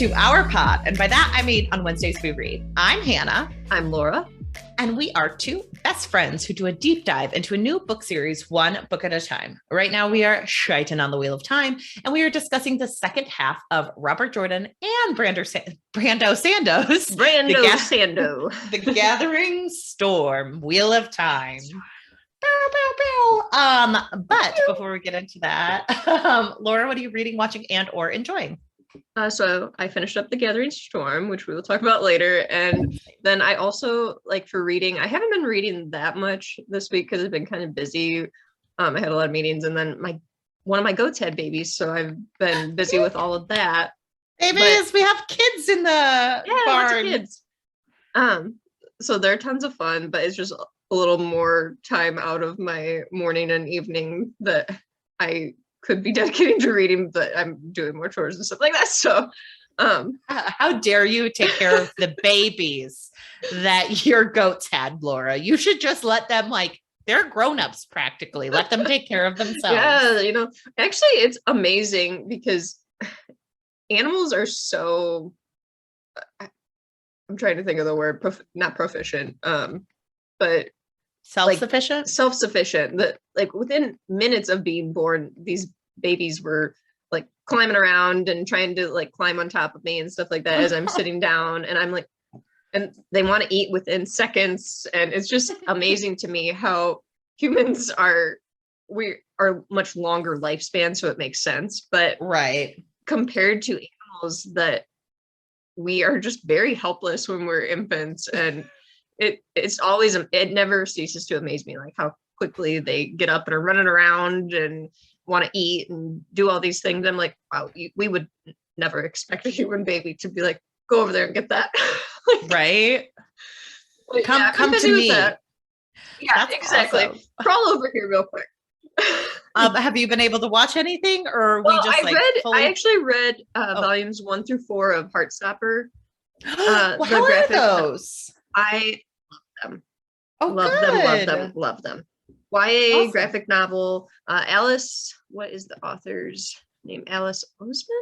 to our pod. And by that, I mean on Wednesdays we read. I'm Hannah. I'm Laura. And we are two best friends who do a deep dive into a new book series, one book at a time. Right now, we are shiting on the Wheel of Time, and we are discussing the second half of Robert Jordan and Brando Sandoz. Sando. The Gathering Storm, Wheel of Time. But before we get into that, Laura, what are you reading, watching, and or enjoying? So I finished up The Gathering Storm, which we will talk about later. And then I also, like, for reading, I haven't been reading that much this week because I've been kind of busy. I had a lot of meetings, and then one of my goats had babies, so I've been busy with all of that. Babies, we have kids in the barn. Lots of kids. So they're tons of fun, but it's just a little more time out of my morning and evening that I could be dedicating to reading, but I'm doing more chores and stuff like that. So how dare you take care of the babies that your goats had, Laura? You should just let them, like, they're grown-ups practically. Let them take care of themselves. Yeah, actually it's amazing because animals are so, I'm trying to think of the word, not proficient, but self-sufficient. Self-sufficient. That, like, within minutes of being born, these babies were like climbing around and trying to like climb on top of me and stuff like that as I'm sitting down, and I'm like, and they want to eat within seconds, and it's just amazing to me how humans we are much longer lifespan, so it makes sense. But right, compared to animals, that we are just very helpless when we're infants, and it never ceases to amaze me, like how quickly they get up and are running around and want to eat and do all these things. I'm like, wow, we would never expect a human baby to be like, go over there and get that. Like, right? Come to me. Yeah, that's exactly. Awesome. Crawl over here real quick. Have you been able to watch anything, or I actually read volumes 1 through 4 of Heartstopper. How are those? I love them. Oh, Love them. YA awesome. Graphic novel. Alice, what is the author's name? Alice Oseman,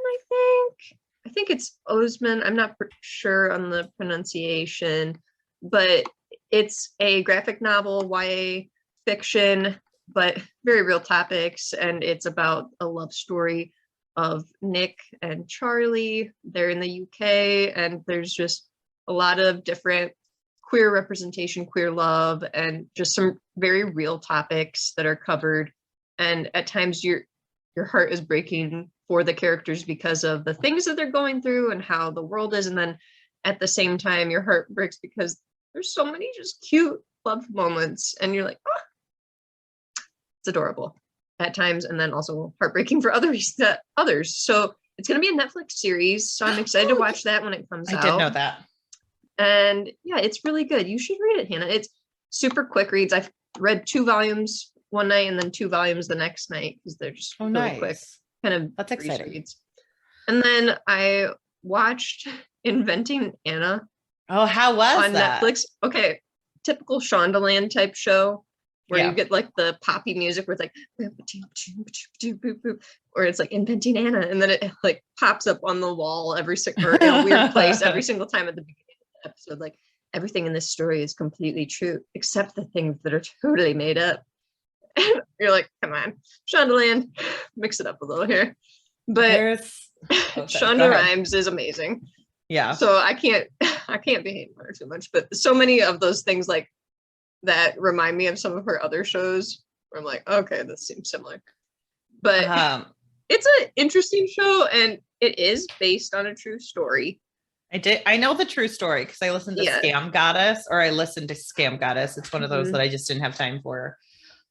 I think it's Oseman. I'm not sure on the pronunciation, but it's a graphic novel, YA fiction, but very real topics, and it's about a love story of Nick and Charlie. They're in the UK, and there's just a lot of different queer representation, queer love, and just some very real topics that are covered. And at times your heart is breaking for the characters because of the things that they're going through and how the world is. And then at the same time, your heart breaks because there's so many just cute love moments, and you're like, oh, it's adorable at times. And then also heartbreaking for others. So it's going to be a Netflix series. So I'm excited to watch that when it comes out. I did know that. And yeah, it's really good. You should read it, Hannah. It's super quick reads. I've read 2 volumes one night and then 2 volumes the next night because they're just really quick. Kind of that's exciting. Reads. And then I watched Inventing Anna. Oh, how was on that? Netflix? Okay, typical Shondaland type show where you get like the poppy music where it's like, or it's like Inventing Anna, and then it like pops up on the wall or in a weird place every single time at the beginning of the episode. Like, everything in this story is completely true except the things that are totally made up. And you're like, come on, Shondaland, mix it up a little here. But Shonda Rhimes is amazing. Yeah. So I can't be hating on her too much, but so many of those things like that remind me of some of her other shows where I'm like, okay, this seems similar. But it's an interesting show, and it is based on a true story. I know the true story because I listened to Scam Goddess. It's one of those that I just didn't have time for.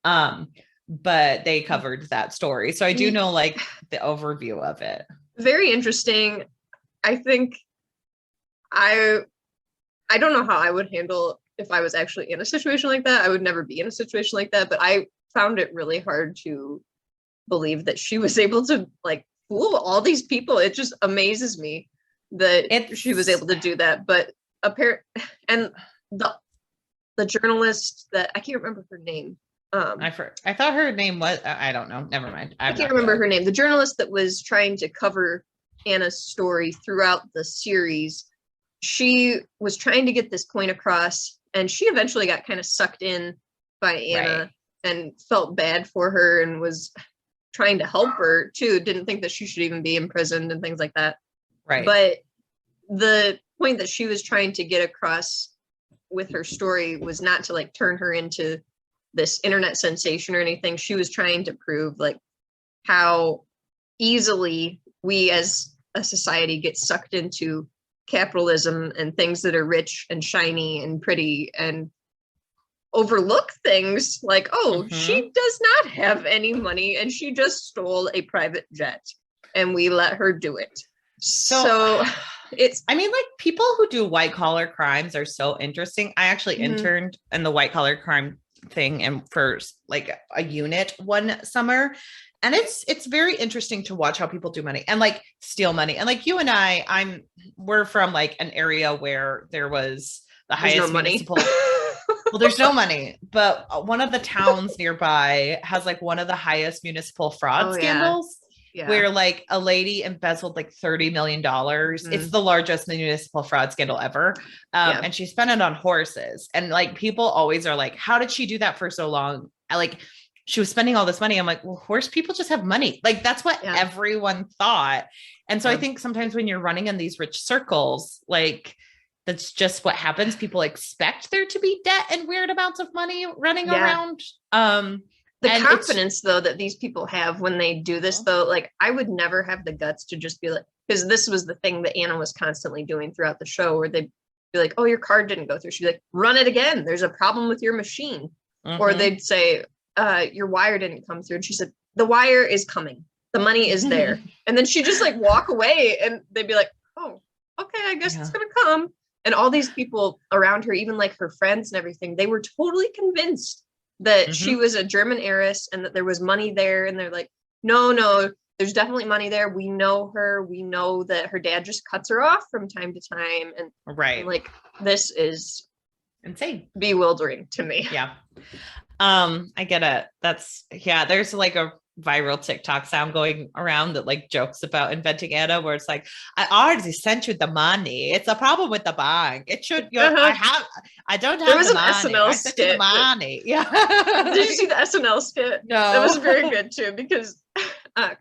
But they covered that story. So I do know like the overview of it. Very interesting. I think I don't know how I would handle if I was actually in a situation like that. I would never be in a situation like that, but I found it really hard to believe that she was able to like fool all these people. It just amazes me that she was able to do that. But and the journalist that I can't remember her name. I thought her name was, I don't know. Never mind. I can't remember her name. The journalist that was trying to cover Anna's story throughout the series, she was trying to get this point across, and she eventually got kind of sucked in by Anna and felt bad for her and was trying to help her too. Didn't think that she should even be imprisoned and things like that. Right. But the point that she was trying to get across with her story was not to like turn her into this internet sensation or anything. She was trying to prove like how easily we as a society get sucked into capitalism and things that are rich and shiny and pretty and overlook things like, oh, she does not have any money and she just stole a private jet and we let her do it. So it's, I mean, like people who do white collar crimes are so interesting. I actually interned in the white collar crime thing and for like a unit one summer. And it's very interesting to watch how people do money and like steal money. And like you and we're from like an area where there was the highest municipal. Well, there's no money, but one of the towns nearby has like one of the highest municipal fraud scandals. Yeah. Where like a lady embezzled like $30 million. It's the largest municipal fraud scandal ever. And she spent it on horses. And like people always are like, how did she do that for so long? She was spending all this money. I'm like, well, horse people just have money. Like that's what everyone thought. And so I think sometimes when you're running in these rich circles, like that's just what happens. People expect there to be debt and weird amounts of money running around. The confidence though that these people have when they do this though, like I would never have the guts to just be like, because this was the thing that Anna was constantly doing throughout the show where they'd be like, oh, your card didn't go through. She'd be like, run it again. There's a problem with your machine. Or they'd say, your wire didn't come through. And she said, the wire is coming. The money is there. And then she'd just like walk away and they'd be like, oh, okay, I guess it's going to come. And all these people around her, even like her friends and everything, they were totally convinced that she was a German heiress and that there was money there. And they're like, no, there's definitely money there. We know her. We know that her dad just cuts her off from time to time. And like, this is insane, bewildering to me. Yeah. I get it. There's like a viral TikTok sound going around that like jokes about inventing Anna, where it's like, I already sent you the money. It's a problem with the bank. It should, I don't have. There was the an money. SNL skit. The money. Yeah. Did you see the SNL skit? No. That was very good too, because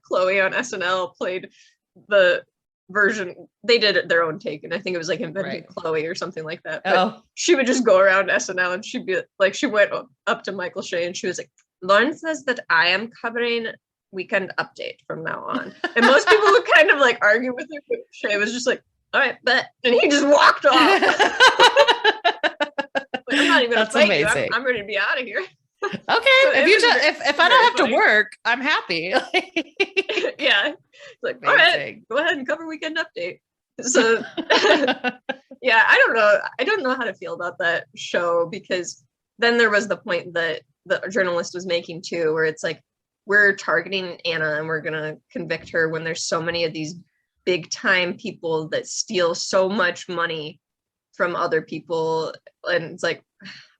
Chloe on SNL played the version. They did their own take, and I think it was like inventing Chloe or something like that. But she would just go around SNL and she'd be like, she went up to Michael Shea and she was like, Lauren says that I am covering Weekend Update from now on. And most people would kind of like argue with her, but Shea was just like, all right, bet. And he just walked off. Like, I'm not even going to fight you. I'm ready to be out of here. Okay. So if I don't have to work, I'm happy. Yeah. It's like, all right, go ahead and cover Weekend Update. So yeah, I don't know how to feel about that show, because then there was the point that the journalist was making too, where it's like, we're targeting Anna and we're going to convict her when there's so many of these big time people that steal so much money from other people. And it's like,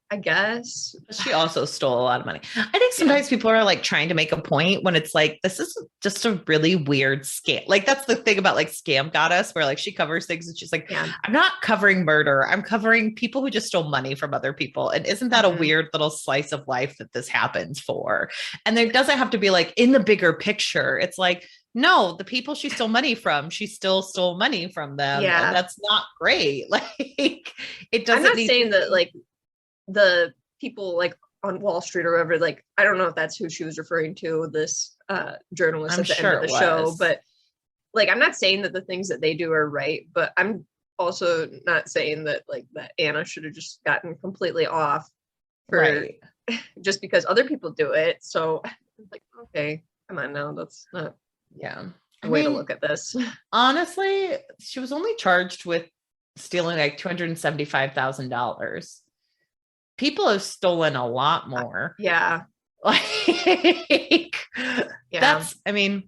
I guess she also stole a lot of money. I think sometimes people are like trying to make a point when it's like, this is just a really weird scam. Like that's the thing about like Scam Goddess, where like she covers things and she's like, I'm not covering murder. I'm covering people who just stole money from other people. And isn't that a weird little slice of life that this happens for? And there doesn't have to be like in the bigger picture. It's like, no, the people she stole money from, she still stole money from them. Yeah. And that's not great. Like it doesn't. I'm not saying that like the people like on Wall Street or whatever, like, I don't know if that's who she was referring to, this journalist at the end of the show, but like, I'm not saying that the things that they do are right, but I'm also not saying that like that Anna should have just gotten completely off for just because other people do it. So like, okay, come on now. That's not a way to look at this. Honestly, she was only charged with stealing like $275,000. People have stolen a lot more. Yeah. Like, that's not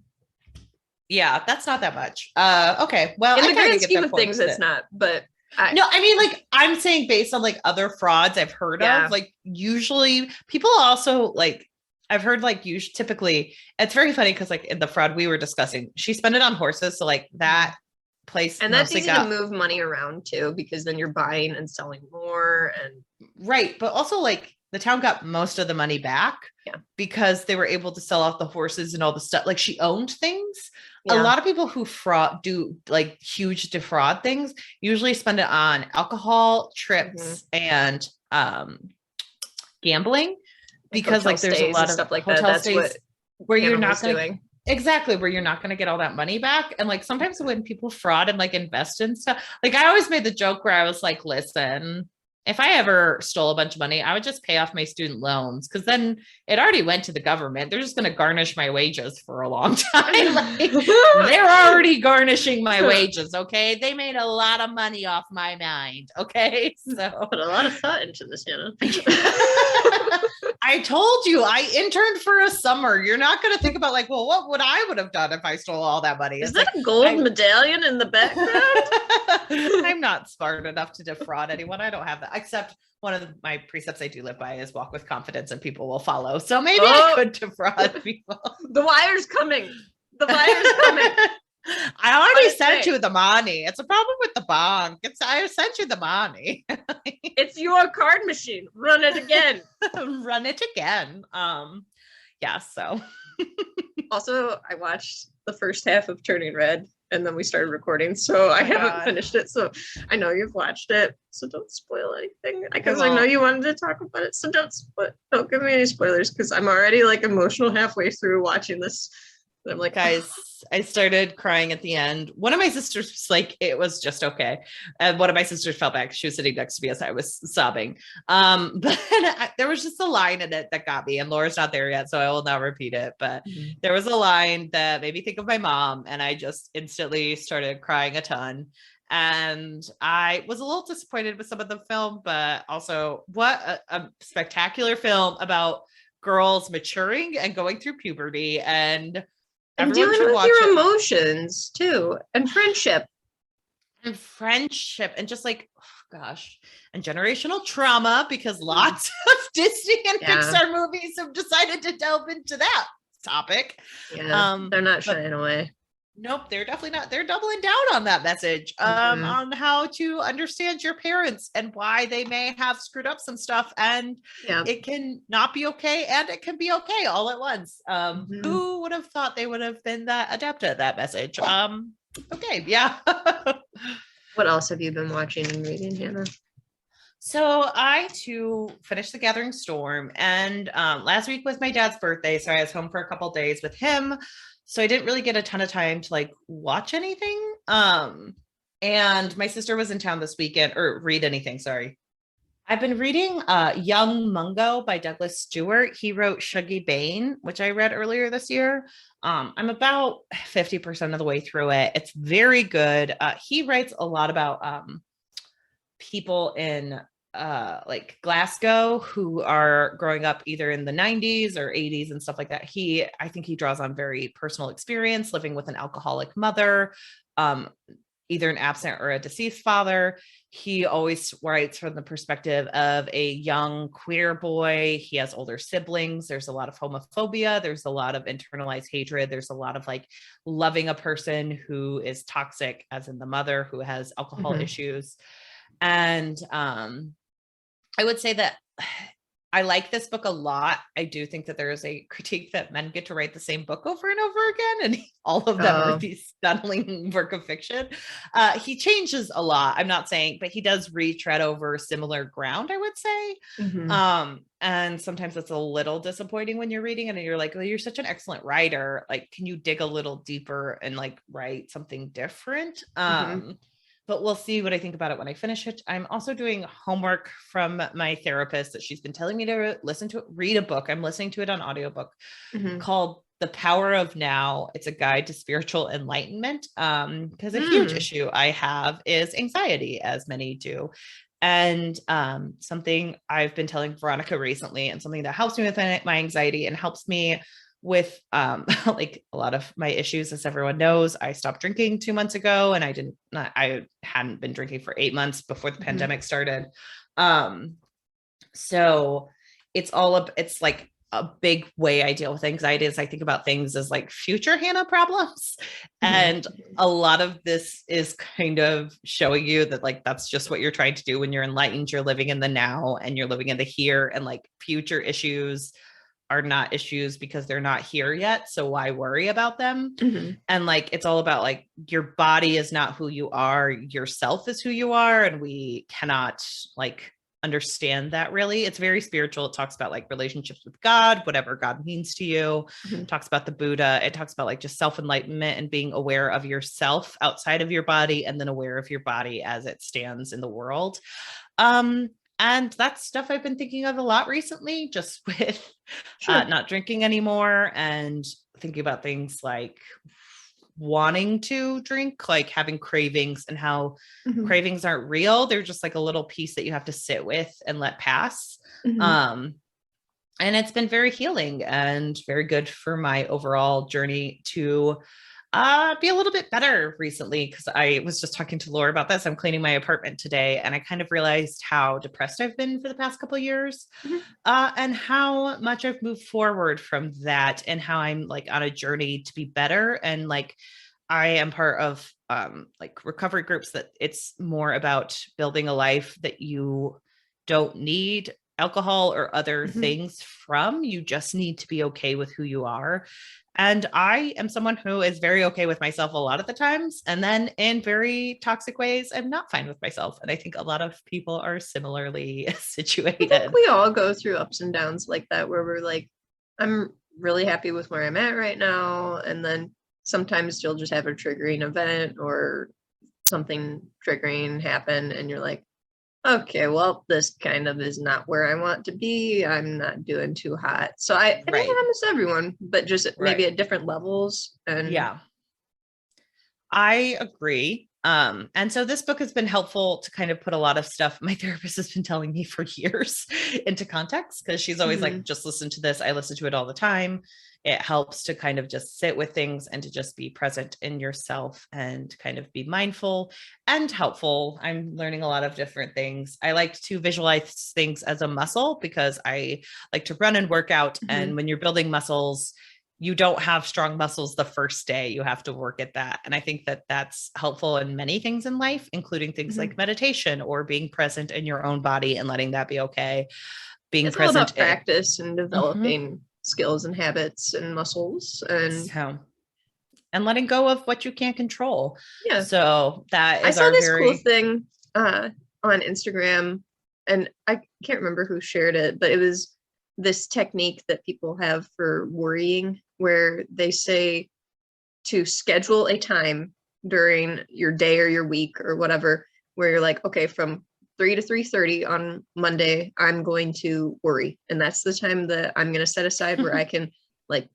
that much. Okay. Well, in the grand scheme of things, it's not, but like I'm saying based on like other frauds I've heard of, like usually people also like I've heard like typically it's very funny because like in the fraud we were discussing, she spent it on horses. So like that place and that's easy to move money around too, because then you're buying and selling more and right. But also like the town got most of the money back because they were able to sell off the horses and all the stuff. Like she owned things. A lot of people who do like huge defraud things usually spend it on alcohol, trips, and gambling, because like there's a lot of stuff like hotel that. That's stays what where you're not doing. Exactly, where you're not going to get all that money back. And like sometimes when people fraud and like invest in stuff, like I always made the joke where I was like, listen, if I ever stole a bunch of money, I would just pay off my student loans, because then it already went to the government. They're just going to garnish my wages for a long time. Like, they're already garnishing my wages. Okay. They made a lot of money off my mind. Okay. So put a lot of thought into this, Hannah. I told you I interned for a summer. You're not going to think about like, well, what would I would have done if I stole all that money? Is that a gold medallion in the background? I'm not smart enough to defraud anyone. I don't have that, except one of my precepts I do live by is walk with confidence and people will follow. So maybe I could defraud people. The wire's coming. The wire's coming. I already sent you the money. It's a problem with the bank. I sent you the money. It's your card machine. Run it again. Run it again. Yeah. So also, I watched the first half of Turning Red and then we started recording. So I haven't finished it. So I know you've watched it. So don't spoil anything. Because I know you wanted to talk about it. So don't give me any spoilers, because I'm already like emotional halfway through watching this. I'm like, guys, I started crying at the end. One of my sisters was like, it was just okay. And one of my sisters felt bad. She was sitting next to me as I was sobbing. But there was just a line in it that got me, and Laura's not there yet, so I will not repeat it. But there was a line that made me think of my mom, and I just instantly started crying a ton. And I was a little disappointed with some of the film, but also what a spectacular film about girls maturing and going through puberty and dealing with your emotions too, and friendship and just like, oh gosh, and generational trauma, because lots of Disney and Pixar movies have decided to delve into that topic. They're not shying away. Nope, they're definitely not. They're doubling down on that message on how to understand your parents and why they may have screwed up some stuff, and it can not be okay and it can be okay all at once. Who would have thought they would have been that adept at that message? Okay, yeah. What else have you been watching and reading, Hannah? So I too finished The Gathering Storm, and last week was my dad's birthday, so I was home for a couple days with him. So I didn't really get a ton of time to like watch anything. And my sister was in town this weekend, or read anything, sorry. I've been reading Young Mungo by Douglas Stewart. He wrote Shuggie, Bain, which I read earlier this year. I'm about 50% of the way through it. It's very good. He writes a lot about people in like Glasgow who are growing up either in the 90s or 80s and stuff like that. I think he draws on very personal experience living with an alcoholic mother, either an absent or a deceased father. He always writes from the perspective of a young queer boy. He has older siblings. There's a lot of homophobia. There's a lot of internalized hatred. There's a lot of like loving a person who is toxic, as in the mother who has alcohol issues. And I would say that I like this book a lot. I do think that there is a critique that men get to write the same book over and over again, and all of them are these stunning work of fiction. He changes a lot. I'm not saying, but he does retread over similar ground, I would say. And sometimes it's a little disappointing when you're reading it and you're like, well, you're such an excellent writer. Like, can you dig a little deeper and like write something different? But we'll see what I think about it when I finish it. I'm also doing homework from my therapist that she's been telling me to read a book. I'm listening to it on audiobook called The Power of Now. It's a guide to spiritual enlightenment. Because a huge issue I have is anxiety, as many do. And something I've been telling Veronica recently, and something that helps me with my anxiety and helps me with like a lot of my issues, as everyone knows, I stopped drinking 2 months ago, and I hadn't been drinking for 8 months before the pandemic started. So it's like a big way I deal with anxiety is I think about things as like future Hannah problems. And a lot of this is kind of showing you that like, that's just what you're trying to do when you're enlightened, you're living in the now and you're living in the here, and like future issues are not issues because they're not here yet. So why worry about them? And like, it's all about like, your body is not who you are. Yourself is who you are. And we cannot like understand that really. It's very spiritual. It talks about like relationships with God, whatever God means to you. It talks about the Buddha. It talks about like just self-enlightenment and being aware of yourself outside of your body, and then aware of your body as it stands in the world. And that's stuff I've been thinking of a lot recently, just with not drinking anymore and thinking about things like wanting to drink, like having cravings, and how cravings aren't real. They're just like a little piece that you have to sit with and let pass. And it's been very healing and very good for my overall journey to be a little bit better recently, because I was just talking to Laura about this. I'm cleaning my apartment today, and I kind of realized how depressed I've been for the past couple of years, and how much I've moved forward from that, and how I'm like on a journey to be better. And like, I am part of like recovery groups that it's more about building a life that you don't need alcohol or other things from. You just need to be okay with who you are. And I am someone who is very okay with myself a lot of the times. And then in very toxic ways, I'm not fine with myself. And I think a lot of people are similarly situated. I think we all go through ups and downs like that, where we're like, I'm really happy with where I'm at right now. And then sometimes you'll just have a triggering event or something triggering happen, and you're like, okay, well, this kind of is not where I want to be. I'm not doing too hot. So I think it happens to everyone, but just maybe at different levels. And yeah, I agree. And so this book has been helpful to kind of put a lot of stuff my therapist has been telling me for years into context, because she's always like, just listen to this. I listen to it all the time. It helps to kind of just sit with things and to just be present in yourself and kind of be mindful and helpful. I'm learning a lot of different things. I like to visualize things as a muscle, because I like to run and work out. And when you're building muscles, you don't have strong muscles the first day. You have to work at that. And I think that that's helpful in many things in life, including things like meditation or being present in your own body and letting that be okay. It's present all about practice and developing skills and habits and muscles, and letting go of what you can't control. Yeah. So that is I saw this cool thing on Instagram, and I can't remember who shared it, but it was this technique that people have for worrying, where they say to schedule a time during your day or your week or whatever, where you're like, okay, from 3 to 3:30 on Monday, I'm going to worry. And that's the time that I'm going to set aside where I can like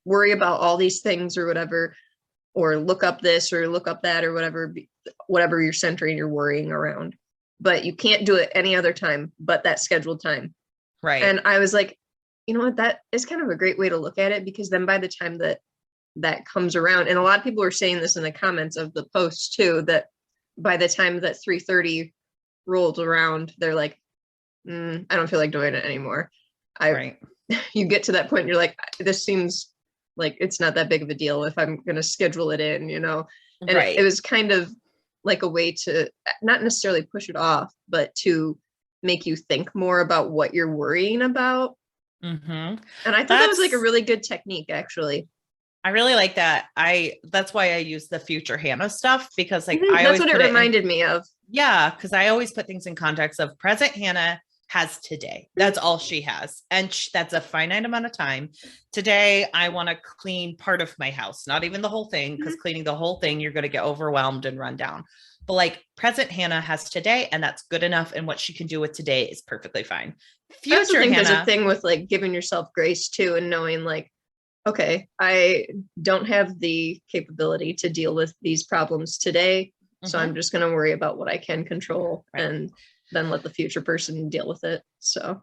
worry about all these things or whatever, or look up this or look up that or whatever you're centering your worrying around. But you can't do it any other time but that scheduled time. Right. And I was like, you know what, that is kind of a great way to look at it, because then by the time that comes around, and a lot of people were saying this in the comments of the post too, that by the time that 3:30 rolled around, they're like, I don't feel like doing it anymore. You get to that point and you're like, this seems like it's not that big of a deal if I'm going to schedule it in, you know? And it was kind of like a way to not necessarily push it off, but to make you think more about what you're worrying about. And I thought that was like a really good technique, actually. I really like that. That's why I use the future Hannah stuff, because like that's what it reminded me of. Yeah, because I always put things in context of present Hannah has today. That's all she has. And that's a finite amount of time. Today, I want to clean part of my house, not even the whole thing, because cleaning the whole thing, you're going to get overwhelmed and run down. But like present Hannah has today, and that's good enough. And what she can do with today is perfectly fine. Future I also think Hannah, there's a thing with like giving yourself grace too, and knowing like, okay, I don't have the capability to deal with these problems today. So I'm just going to worry about what I can control and then let the future person deal with it. So,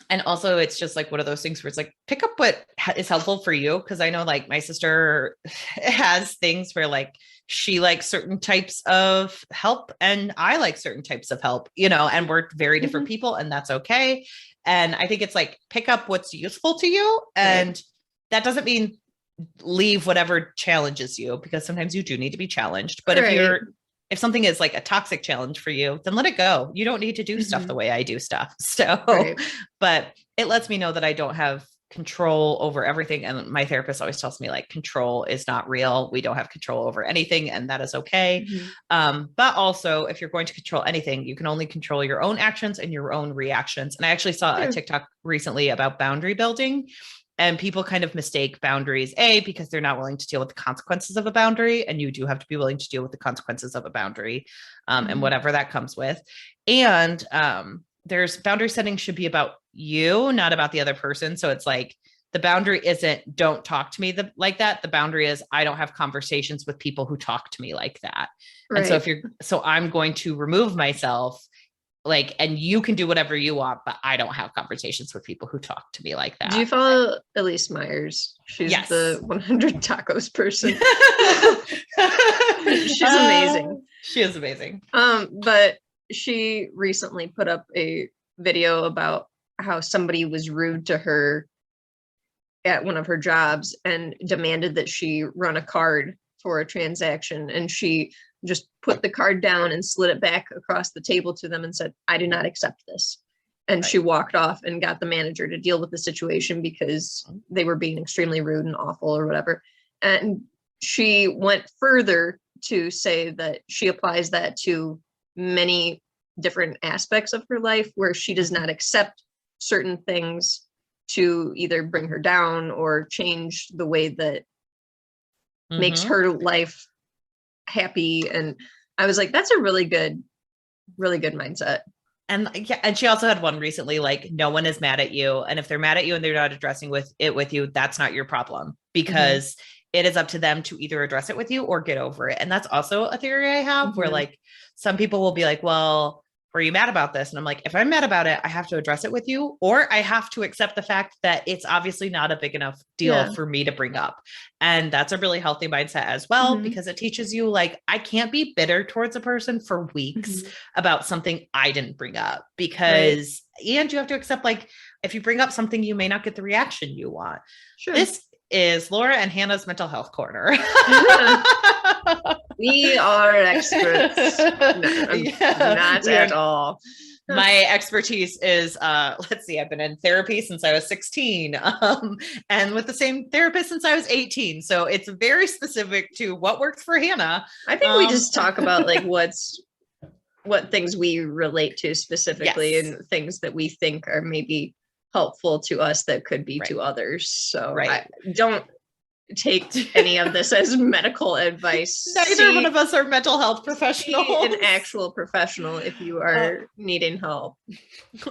and also it's just like one of those things where it's like, pick up what is helpful for you. Cause I know like my sister has things where like she likes certain types of help and I like certain types of help, you know, and we're very different people, and that's okay. And I think it's like, pick up what's useful to you. And that doesn't mean leave whatever challenges you, because sometimes you do need to be challenged. But if something is like a toxic challenge for you, then let it go. You don't need to do stuff the way I do stuff. So, but it lets me know that I don't have control over everything. And my therapist always tells me, like, control is not real. We don't have control over anything, and that is okay. But also, if you're going to control anything, you can only control your own actions and your own reactions. And I actually saw a TikTok recently about boundary building. And people kind of mistake boundaries, because they're not willing to deal with the consequences of a boundary. And you do have to be willing to deal with the consequences of a boundary, and whatever that comes with. And there's boundary setting should be about you, not about the other person. So it's like, the boundary isn't don't talk to me like that. The boundary is I don't have conversations with people who talk to me like that. And so I'm going to remove myself, like, and you can do whatever you want, but I don't have conversations with people who talk to me like that. Do you follow Elise Myers? She's the 100 tacos person. She's amazing. She is amazing. But she recently put up a video about how somebody was rude to her at one of her jobs and demanded that she run a card for a transaction. And she just put the card down and slid it back across the table to them and said, I do not accept this. And she walked off and got the manager to deal with the situation because they were being extremely rude and awful or whatever. And she went further to say that she applies that to many different aspects of her life, where she does not accept certain things to either bring her down or change the way that makes her life happy. And I was like, that's a really good mindset. And she also had one recently, like, no one is mad at you. And if they're mad at you and they're not addressing with you, that's not your problem, because it is up to them to either address it with you or get over it. And that's also a theory I have where, like, some people will be like, well, were you mad about this? And I'm like, if I'm mad about it, I have to address it with you, or I have to accept the fact that it's obviously not a big enough deal for me to bring up. And that's a really healthy mindset as well, because it teaches you, like, I can't be bitter towards a person for weeks about something I didn't bring up, because, and you have to accept, like, if you bring up something, you may not get the reaction you want. This is Laura and Hannah's mental health corner. We are experts. Not at all. My expertise is, let's see, I've been in therapy since I was 16, and with the same therapist since I was 18. So it's very specific to what works for Hannah. I think we just talk about, like, what things we relate to specifically, and things that we think are maybe helpful to us that could be to others. So I don't take any of this as medical advice. Neither one of us are mental health professionals. An actual professional if you are needing help.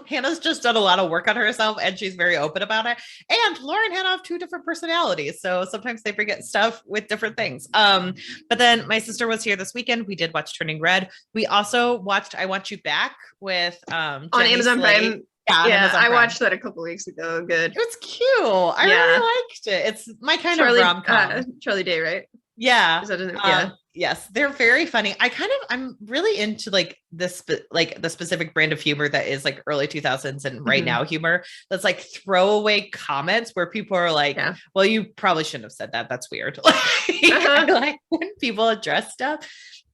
Hannah's just done a lot of work on herself, and she's very open about it. And Laura and Hannah have two different personalities, so sometimes they forget stuff with different things. But then my sister was here this weekend. We did watch Turning Red. We also watched I Want You Back with on Amazon Prime. Yeah, I watched that a couple weeks ago. Good. It was cute. I really liked it. It's my kind of rom-com. Charlie Day, right? Yeah. Is that in it? Yes, they're very funny. I'm really into, like, this, like, the specific brand of humor that is, like, early 2000s and right now humor. That's like throwaway comments where people are like, well, you probably shouldn't have said that. That's weird. I like when people address stuff.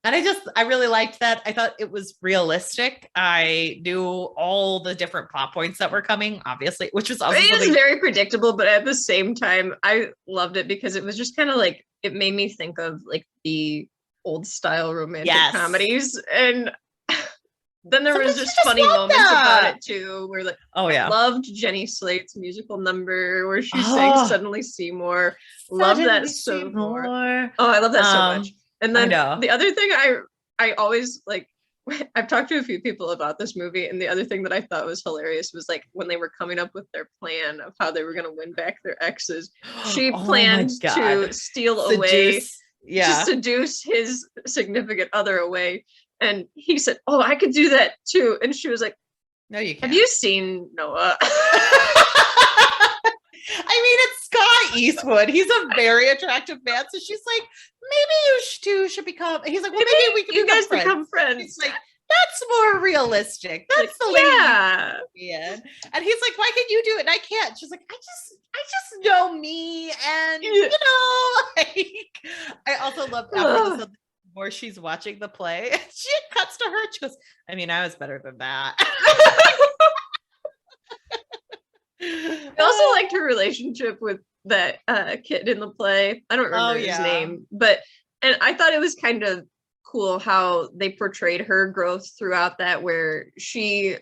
And I really liked that. I thought it was realistic. I knew all the different plot points that were coming, obviously, which was also very predictable, but at the same time, I loved it because it was just kind of like, it made me think of, like, the old style romantic comedies. And then there was just funny moments about it too, where, like, I loved Jenny Slate's musical number where she sang Suddenly Seymour. Love that so much. Oh, I love that so much. And then the other thing I always, like, I've talked to a few people about this movie, and the other thing that I thought was hilarious was, like, when they were coming up with their plan of how they were going to win back their exes, she planned to steal away, to seduce his significant other away. And he said, oh, I could do that too. And she was like, no, you can't. Have you seen Noah? I mean, it's Scott Eastwood. He's a very attractive man. So she's like, maybe you two should become. He's like, well, maybe we can become friends. He's like, that's more realistic. That's like, the lady yeah. And he's like, why can you do it and I can't? She's like, I just know me, and Yeah. like, I also love after the more she's watching the play, she cuts to her. She goes, I mean, I was better than that. I also liked her relationship with that kid in the play. I don't remember his name, and I thought it was kind of cool how they portrayed her growth throughout that, where she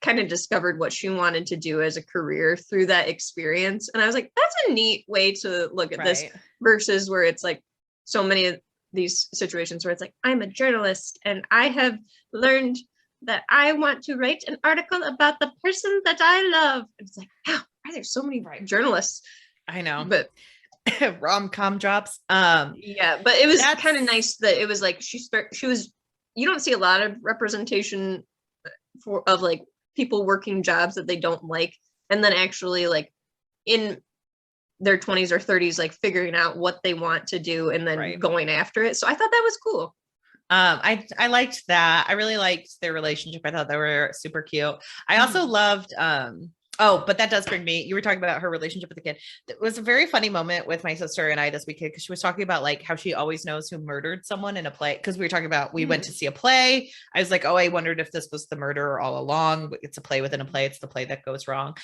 kind of discovered what she wanted to do as a career through that experience. And I was like, that's a neat way to look at this, versus where it's like so many of these situations where it's like, I'm a journalist and I have learned that I want to write an article about the person that I love. And it's like, wow, why are there so many journalists? I know, but rom-com jobs. Yeah, but it was kind of nice that it was like she was. You don't see a lot of representation of like people working jobs that they don't like, and then actually like in their 20s or 30s, like figuring out what they want to do and then going after it. So I thought that was cool. I liked that. I really liked their relationship. I thought they were super cute. I also loved but that does bring me, you were talking about her relationship with the kid. It was a very funny moment with my sister and I this weekend, because she was talking about like how she always knows who murdered someone in a play. Because we were talking about, we went to see a play. I was like, oh, I wondered if this was the murderer all along. It's a play within a play. It's the play that goes wrong.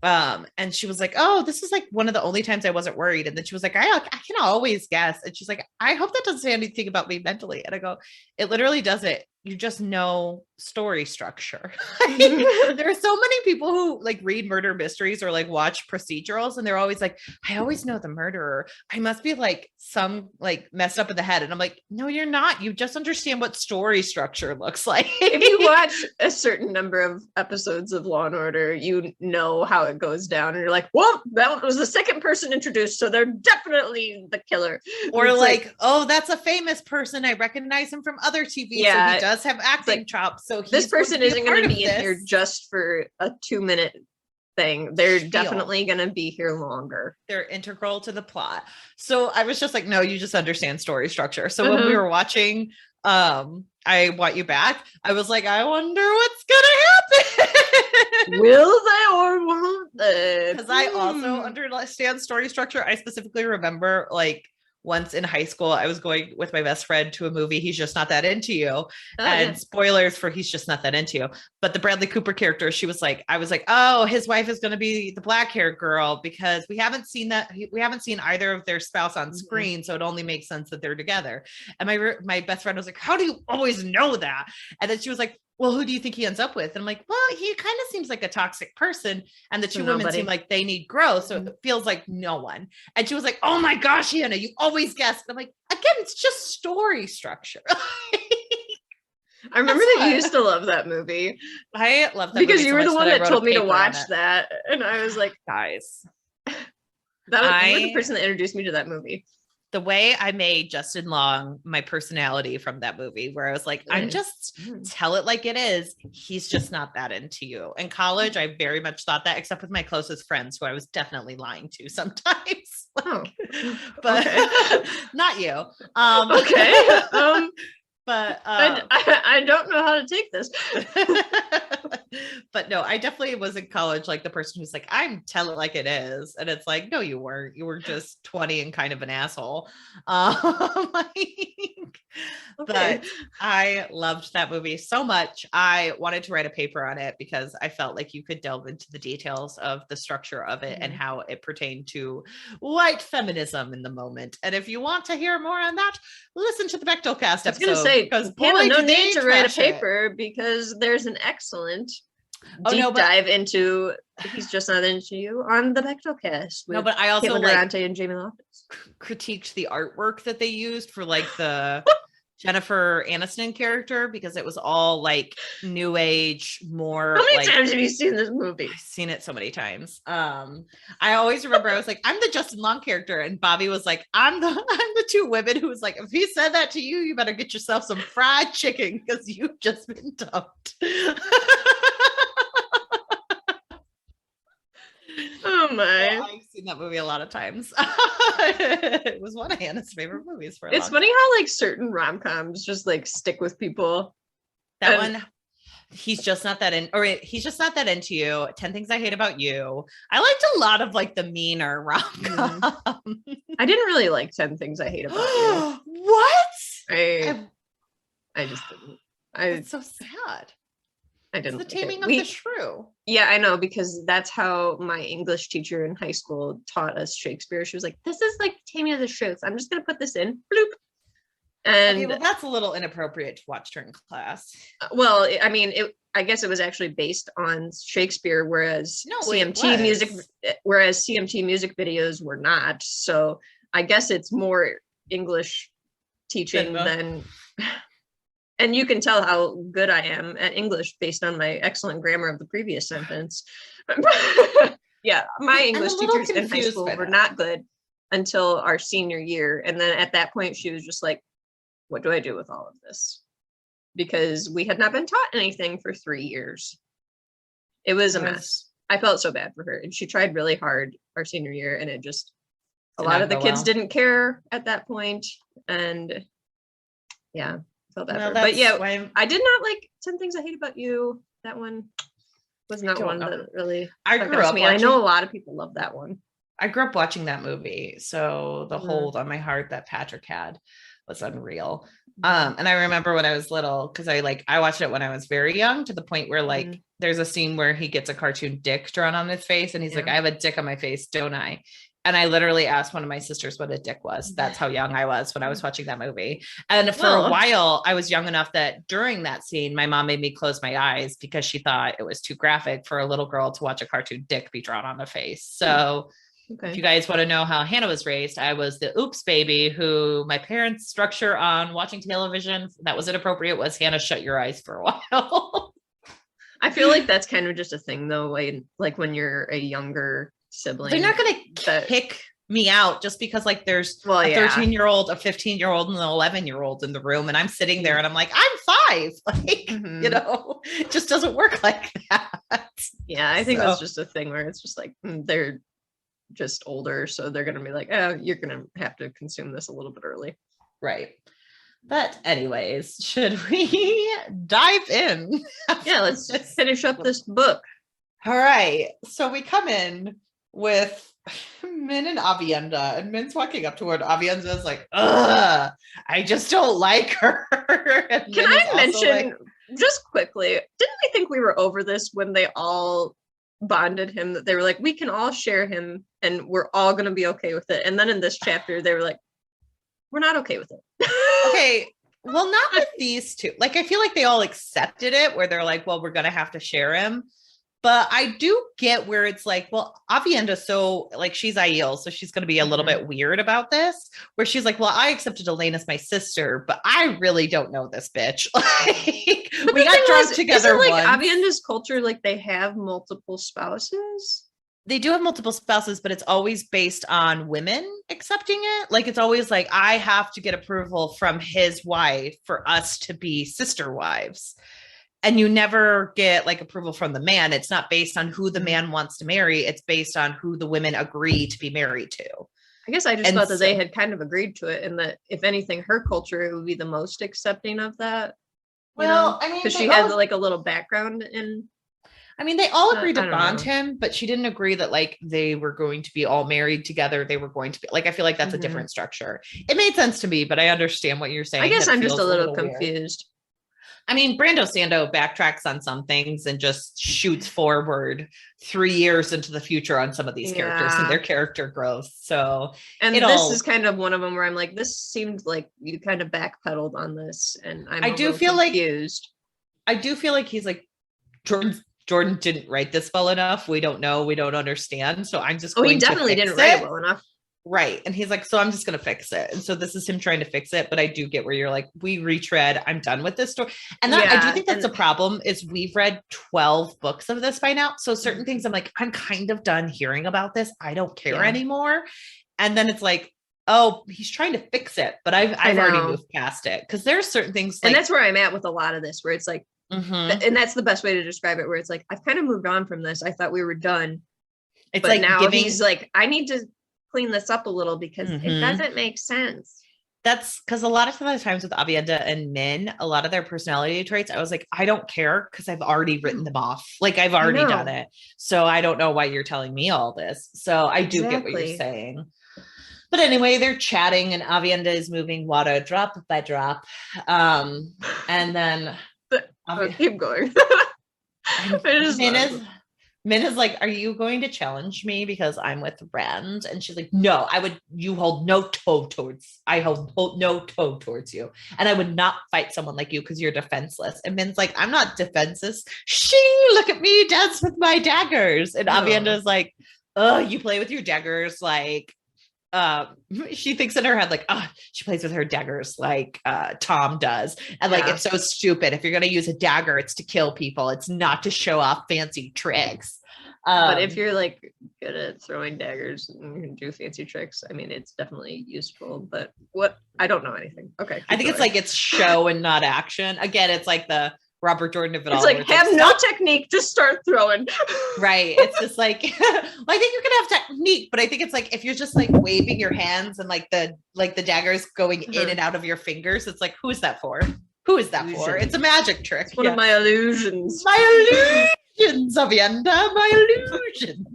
And she was like, oh, this is like one of the only times I wasn't worried. And then she was like, I can always guess. And she's like, I hope that doesn't say anything about me mentally. And I go, it literally doesn't. You just know story structure. There are so many people who like read murder mysteries or like watch procedurals, and they're always like, I always know the murderer. I must be like some like messed up in the head. And I'm like, no, you're not. You just understand what story structure looks like. If you watch a certain number of episodes of Law and Order, you know how it goes down, and you're like, well, that was the second person introduced, so they're definitely the killer. Or like, oh, that's a famous person. I recognize him from other TV. Yeah. So he does have acting chops. So this person isn't going to be in here just for a 2-minute thing. They're definitely going to be here longer. They're integral to the plot. So I was just like, no, you just understand story structure. So when we were watching I Want You Back, I was like, I wonder what's gonna happen. Will they or won't they? Because I also understand story structure. I specifically remember like once in high school, I was going with my best friend to a movie, He's Just Not That Into You. Spoilers for He's Just Not That Into You. But the Bradley Cooper character, she was like, I was like, oh, his wife is going to be the black haired girl, because we haven't seen either of their spouse on screen. So it only makes sense that they're together. And my best friend was like, how do you always know that? And then she was like, well, who do you think he ends up with? And I'm like, well, he kind of seems like a toxic person. And the two women seem like they need growth. So it feels like no one. And she was like, oh my gosh, Hannah, you always guessed. And I'm like, again, it's just story structure. I remember that you used to love that movie. I love that because movie you were the one that told me to watch that. that. And I was like, guys, you were the person that introduced me to that movie. The way I made Justin Long my personality from that movie, where I was like, I'm just tell it like it is. He's just not that into you. In college, I very much thought that, except with my closest friends, who I was definitely lying to sometimes. But not you. But I don't know how to take this. But no, I definitely was in college like the person who's like, I'm tell it like it is. And it's like, no, you weren't. You were just 20 and kind of an asshole. But I loved that movie so much. I wanted to write a paper on it because I felt like you could delve into the details of the structure of it and how it pertained to white feminism in the moment. And if you want to hear more on that, listen to the Bechdel Cast episode. I was going to say, because Hannah, no need to write a paper because there's an excellent deep dive into He's Just Not Into You on the Bechdel Cast. No, but I also Durante and Jamie Loftus critiqued the artwork that they used for like the Jennifer Aniston character, because it was all like new age, more. How many times have you seen this movie? I've seen it so many times. I always remember I was like, I'm the Justin Long character, and Bobby was like, I'm the two women who was like, if he said that to you, you better get yourself some fried chicken because you've just been dumped. Oh my. Well, I've seen that movie a lot of times. It was one of Hannah's favorite movies for a long time. Funny how like certain rom-coms just like stick with people. That one, he's just not that he's just not that into you. 10 Things I Hate About You. I liked a lot of like the meaner rom-com. I didn't really like 10 Things I Hate About You. What? I just didn't. It's so sad. I didn't. It's the Taming of the Shrew. Yeah, I know, because that's how my English teacher in high school taught us Shakespeare. She was like, "This is like Taming of the Shrew. So I'm just gonna put this in." Bloop. And okay, well, that's a little inappropriate to watch during class. Well, I mean, I guess it was actually based on Shakespeare, whereas CMT music videos were not. So I guess it's more English teaching than. And you can tell how good I am at English based on my excellent grammar of the previous sentence. Yeah, my English teachers in high school were not good until our senior year. And then at that point, she was just like, what do I do with all of this? Because we had not been taught anything for 3 years. It was a mess. I felt so bad for her. And she tried really hard our senior year. And it just, a lot of the kids didn't care at that point. And yeah. Felt bad but yeah, I did not like 10 Things I Hate About You. That one was not one that really I grew up me. I know a lot of people love that one. I grew up watching that movie, so the hold on my heart that Patrick had was unreal. And I remember when I was little, because I watched it when I was very young, to the point where like there's a scene where he gets a cartoon dick drawn on his face, and he's like, I have a dick on my face, don't I? And I literally asked one of my sisters what a dick was. That's how young I was when I was watching that movie. And for a while, I was young enough that during that scene, my mom made me close my eyes because she thought it was too graphic for a little girl to watch a cartoon dick be drawn on the face. So if you guys want to know how Hannah was raised, I was the oops baby who my parents' structure on watching television that was inappropriate was Hannah, shut your eyes for a while. I feel like that's kind of just a thing though, like when you're a younger sibling. They're not going to kick me out just because like there's a 13-year-old, a 15-year-old, and an 11-year-old in the room, and I'm sitting there and I'm like, I'm 5. Like, you know, it just doesn't work like that. Yeah, I think that's just a thing where it's just like they're just older, so they're going to be like, oh, you're going to have to consume this a little bit early. Right. But anyways, should we dive in? Yeah, let's finish up this book. All right. So we come in with Min and Avienda, and Min's walking up toward Avienda is like, ugh, I just don't like her. Can I mention just quickly, didn't we think we were over this when they all bonded him, that they were like, we can all share him and we're all going to be okay with it? And then in this chapter, they were like, we're not okay with it. Okay. Well, not with these two. Like, I feel like they all accepted it where they're like, well, we're going to have to share him. But I do get where it's like, well, Avienda's so like, she's Aiel, so she's going to be a little bit weird about this, where she's like, well, I accepted Elaine as my sister, but I really don't know this bitch. Like, we got drunk together once. Like Avienda's culture, like they have multiple spouses. They do have multiple spouses, but it's always based on women accepting it. Like, it's always like, I have to get approval from his wife for us to be sister wives. And you never get like approval from the man. It's not based on who the man wants to marry. It's based on who the women agree to be married to. I guess I just thought that they had kind of agreed to it, and that if anything, her culture would be the most accepting of that. Well, I mean, because she has like a little background in. I mean, they all agreed to bond him, but she didn't agree that like they were going to be all married together. They were going to be like, I feel like that's a different structure. It made sense to me, but I understand what you're saying. I guess I'm just a little confused. Weird. I mean, Brando Sando backtracks on some things and just shoots forward 3 years into the future on some of these characters and their character growth. So, and this is kind of one of them where I'm like, this seemed like you kind of backpedaled on this, and I do feel confused. I do feel like he's like, Jordan didn't write this well enough. We don't know. We don't understand. So I'm just he definitely didn't write it well enough. Right. And he's like, so I'm just going to fix it. And so this is him trying to fix it. But I do get where you're like, we retread. I'm done with this story. And that, I do think that's a problem is we've read 12 books of this by now. So certain things I'm like, I'm kind of done hearing about this. I don't care anymore. And then it's like, oh, he's trying to fix it. But I've already moved past it. Because there's certain things. Like, and that's where I'm at with a lot of this, where it's like, and that's the best way to describe it, where it's like, I've kind of moved on from this. I thought we were done. It's but like now he's like, I need to clean this up a little because it doesn't make sense. That's because a lot of times with Avienda and Min, a lot of their personality traits, I was like, I don't care because I've already written them off. Like I've already done it. So I don't know why you're telling me all this. So I do get what you're saying. But anyway, they're chatting and Avienda is moving water drop by drop. And then keep going. Min is like, are you going to challenge me because I'm with Rand? And she's like, no, you hold no toe towards you. And I would not fight someone like you because you're defenseless. And Min's like, I'm not defenseless. Look at me dance with my daggers. And Avienda is like, oh, you play with your daggers like, she thinks in her head like, she plays with her daggers like Tom does, and like it's so stupid. If you're gonna use a dagger, it's to kill people, it's not to show off fancy tricks. But if you're like good at throwing daggers and can do fancy tricks, I mean, it's definitely useful. But I don't know anything. Okay, I think it's like it's show and not action. Again, it's like the Robert Jordan of it all. It's like, have no technique, just start throwing. Right. It's just like, well, I think you can have technique, but I think it's like, if you're just like waving your hands and like the daggers going in and out of your fingers, it's like, who is that for? Who is that for? It's a magic trick. It's one of my illusions. My illusions, Avienda. My illusions.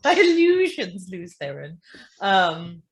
My illusions, Luz Theron. And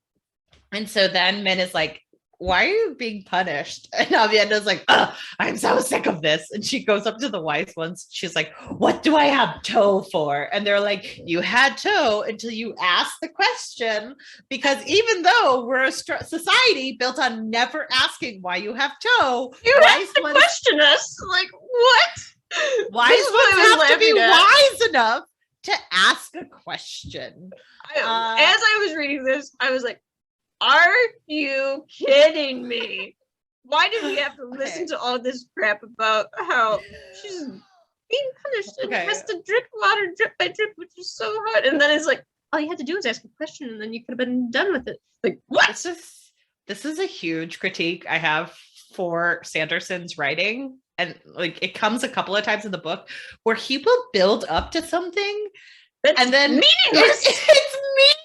so then Min is like, why are you being punished? And Avienda's like, I'm so sick of this. And she goes up to the wise ones. She's like, what do I have toe for? And they're like, you had toe until you asked the question, because even though we're a society built on never asking why you have toe, you have to question us. Like, what? Wise ones have to be wise enough to ask a question. As I was reading this, I was like, are you kidding me? Why did we have to listen to all this crap about how she's being punished and has to drip water drip by drip, which is so hard? And then it's like, all you had to do was ask a question and then you could have been done with it. Like, what? This is a huge critique I have for Sanderson's writing. And like, it comes a couple of times in the book where he will build up to something and then meaningless. It's meaningless.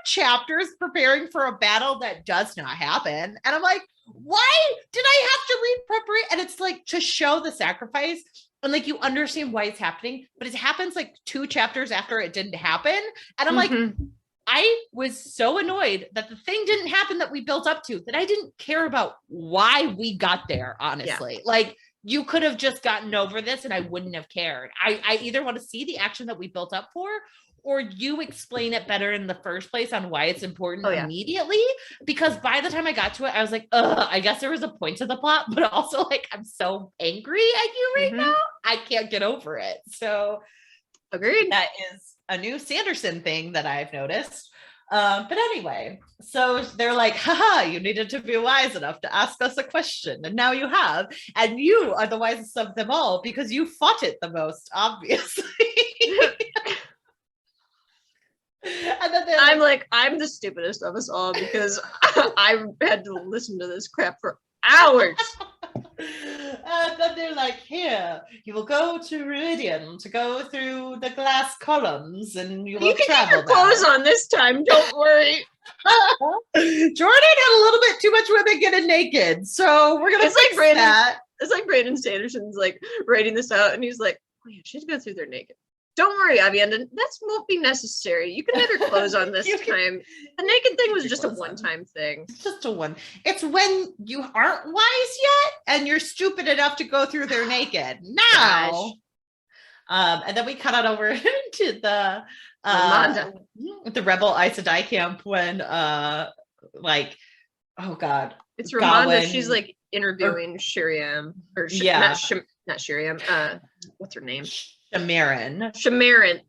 Chapters preparing for a battle that does not happen, and I'm like, why did I have to read preparation? And it's like to show the sacrifice and like you understand why it's happening, but it happens like 2 chapters after it didn't happen, and I'm like, I was so annoyed that the thing didn't happen that we built up to, that I didn't care about why we got there, honestly. Like, you could have just gotten over this and I wouldn't have cared. I either want to see the action that we built up for, or you explain it better in the first place on why it's important immediately. Because by the time I got to it, I was like, I guess there was a point to the plot, but also like, I'm so angry at you right now. I can't get over it. So agreed. That is a new Sanderson thing that I've noticed. But anyway, so they're like, haha, you needed to be wise enough to ask us a question. And now you have, and you are the wisest of them all because you fought it the most, obviously. And then I'm like, I'm the stupidest of us all because I had to listen to this crap for hours. And then they're like, here, you will go to Meridian to go through the glass columns and you will travel. You can get your clothes on this time, don't worry. Jordan had a little bit too much women getting naked, so we're gonna fix that. It's like Brandon Sanderson's like writing this out and he's like, oh yeah, she's go through there naked. Don't worry, Avienda, that won't be necessary. You can have your clothes on this time. The naked thing was just a one-time thing. It's just a one. It's when you aren't wise yet and you're stupid enough to go through there naked. Now. And then we cut on over to the Rebel Aes Sedai camp when like, oh God. It's Ramonda. She's like interviewing Shiriam. Not Shiriam. What's her name? Shamaran.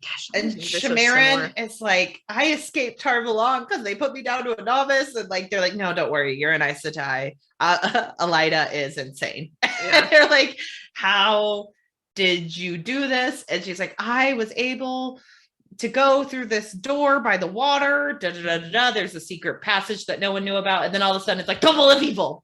Gosh, and Shamaran is like, I escaped Tarvalon because they put me down to a novice, and like they're like, no, don't worry, you're an Aes Sedai. Elida is insane. And they're like, how did you do this? And she's like, I was able to go through this door by the water. There's a secret passage that no one knew about, and then all of a sudden it's like bubble of evil.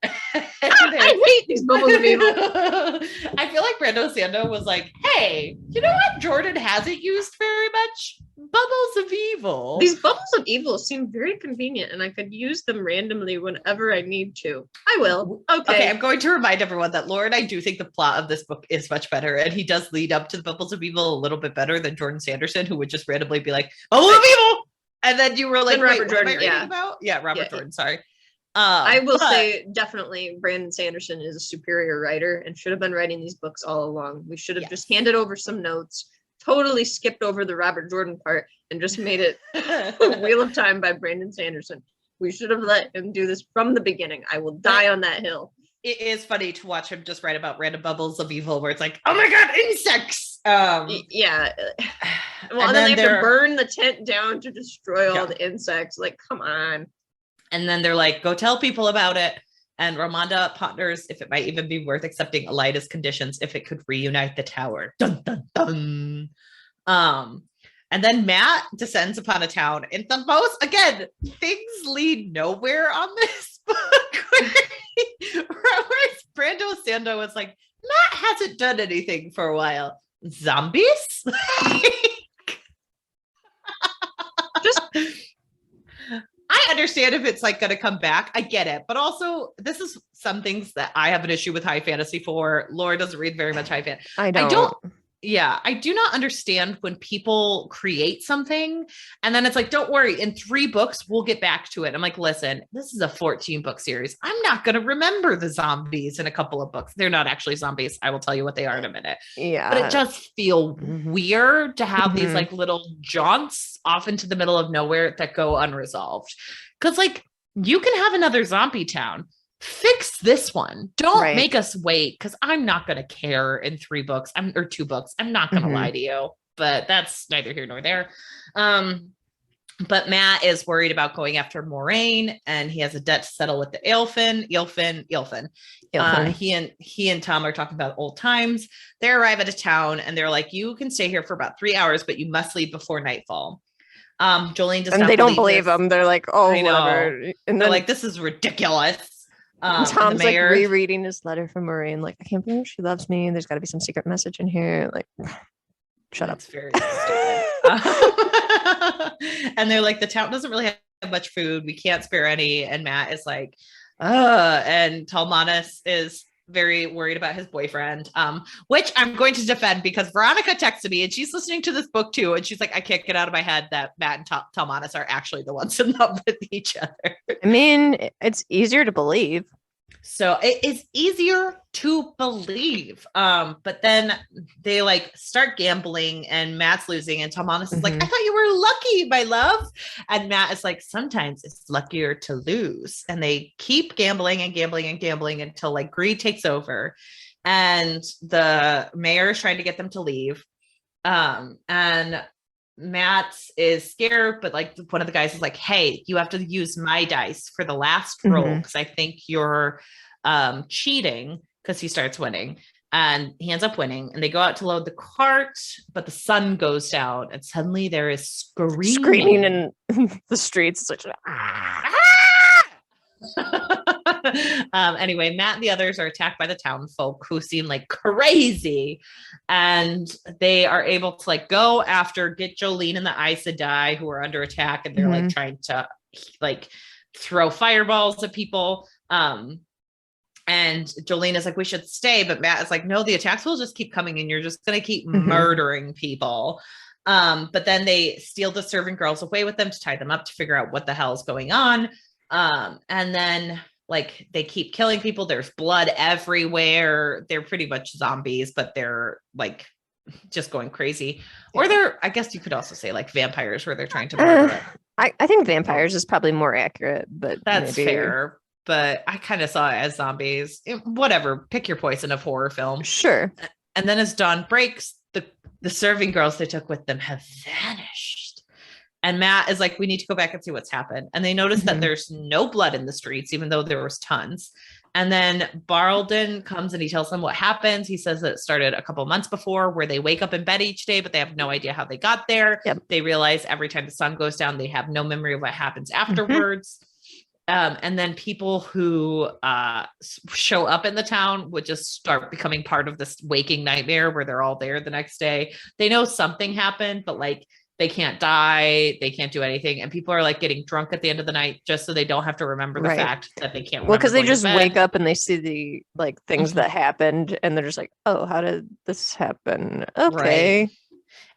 I hate these bubbles of evil. I feel like Brando Sando was like, hey, you know what Jordan hasn't used very much? bubbles of evil. These bubbles of evil seem very convenient, and I could use them randomly whenever I need to. I will. Okay. I'm going to remind everyone that Laura and I do think the plot of this book is much better, and he does lead up to the bubbles of evil a little bit better than Jordan Sanderson, who would just randomly be like, bubble of evil! And then you were like, Robert Jordan, what am I reading about? Yeah, Robert Jordan, sorry. I will say definitely Brandon Sanderson is a superior writer and should have been writing these books all along. We should have just handed over some notes, totally skipped over the Robert Jordan part, and just made it Wheel of Time by Brandon Sanderson. We should have let him do this from the beginning. I will die on that hill. It is funny to watch him just write about random bubbles of evil where it's like, oh my God, insects. Yeah. Well, and then they have to burn the tent down to destroy all the insects. Like, come on. And then they're like, go tell people about it. And Ramonda ponders if it might even be worth accepting Elida's conditions if it could reunite the tower. Dun, dun, dun. And then Matt descends upon a town in the most, again, things lead nowhere on this book. Whereas Brando Sando was like, Matt hasn't done anything for a while. Zombies? Just... I understand if it's like going to come back. I get it. But also, this is some things that I have an issue with high fantasy for. Laura doesn't read very much high fantasy. I don't. Yeah, I do not understand when people create something and then it's like, don't worry, in 3 books, we'll get back to it. I'm like, listen, this is a 14-book series. I'm not going to remember the zombies in a couple of books. They're not actually zombies. I will tell you what they are in a minute. Yeah. But it does feel weird to have these like little jaunts off into the middle of nowhere that go unresolved. Because like, you can have another zombie town. Fix this one. Don't make us wait because I'm not going to care in 3 books or 2 books. I'm not going to lie to you, but that's neither here nor there. But Matt is worried about going after Moraine and he has a debt to settle with the Eilfin. He and Tom are talking about old times. They arrive at a town and they're like, you can stay here for about 3 hours, but you must leave before nightfall. Jolene does not they don't believe them. They're like, oh, whatever. And they're like, this is ridiculous. Tom's like rereading his letter from Moraine, like, I can't believe she loves me. There's got to be some secret message in here. Like, shut up. Very and they're like, the town doesn't really have much food. We can't spare any. And Matt is like, and Talmanis is very worried about his boyfriend, which I'm going to defend because Veronica texted me and she's listening to this book too. And she's like, I can't get out of my head that Matt and Talmanis are actually the ones in love with each other. I mean, it's easier to believe. So it is easier to believe. But then they like start gambling and Matt's losing and Talmanis is like, I thought you were lucky, my love. And Matt is like, sometimes it's luckier to lose. And they keep gambling and gambling and gambling until like greed takes over. And the mayor is trying to get them to leave. And Matt is scared, but like one of the guys is like, hey, you have to use my dice for the last roll because I think you're cheating, because he starts winning and he ends up winning and they go out to load the cart, but the sun goes down and suddenly there is screaming in the streets. It's like, anyway, Matt and the others are attacked by the town folk who seem like crazy, and they are able to like go after, get Jolene and the Aes Sedai who are under attack, and they're like trying to like throw fireballs at people. And Jolene is like, we should stay, but Matt is like, no, the attacks will just keep coming and you're just going to keep murdering people. But then they steal the servant girls away with them to tie them up to figure out what the hell is going on. And then like they keep killing people. There's blood everywhere. They're pretty much zombies, but they're like just going crazy. Or they're, I guess you could also say like vampires where they're trying to murder. I think vampires is probably more accurate, but that's fair. But I kind of saw it as zombies. Whatever, pick your poison of horror film. Sure. And then as dawn breaks, the serving girls they took with them have vanished. And Matt is like, we need to go back and see what's happened. And they notice that there's no blood in the streets, even though there was tons. And then Barldon comes and he tells them what happens. He says that it started a couple months before, where they wake up in bed each day, but they have no idea how they got there. Yep. They realize every time the sun goes down, they have no memory of what happens afterwards. And then people who show up in the town would just start becoming part of this waking nightmare where they're all there the next day. They know something happened, but like they can't die, they can't do anything, and people are like getting drunk at the end of the night just so they don't have to remember the fact that they can't. Well, because they just wake up and they see the like things that happened, and they're just like, "Oh, how did this happen?" Okay. Right.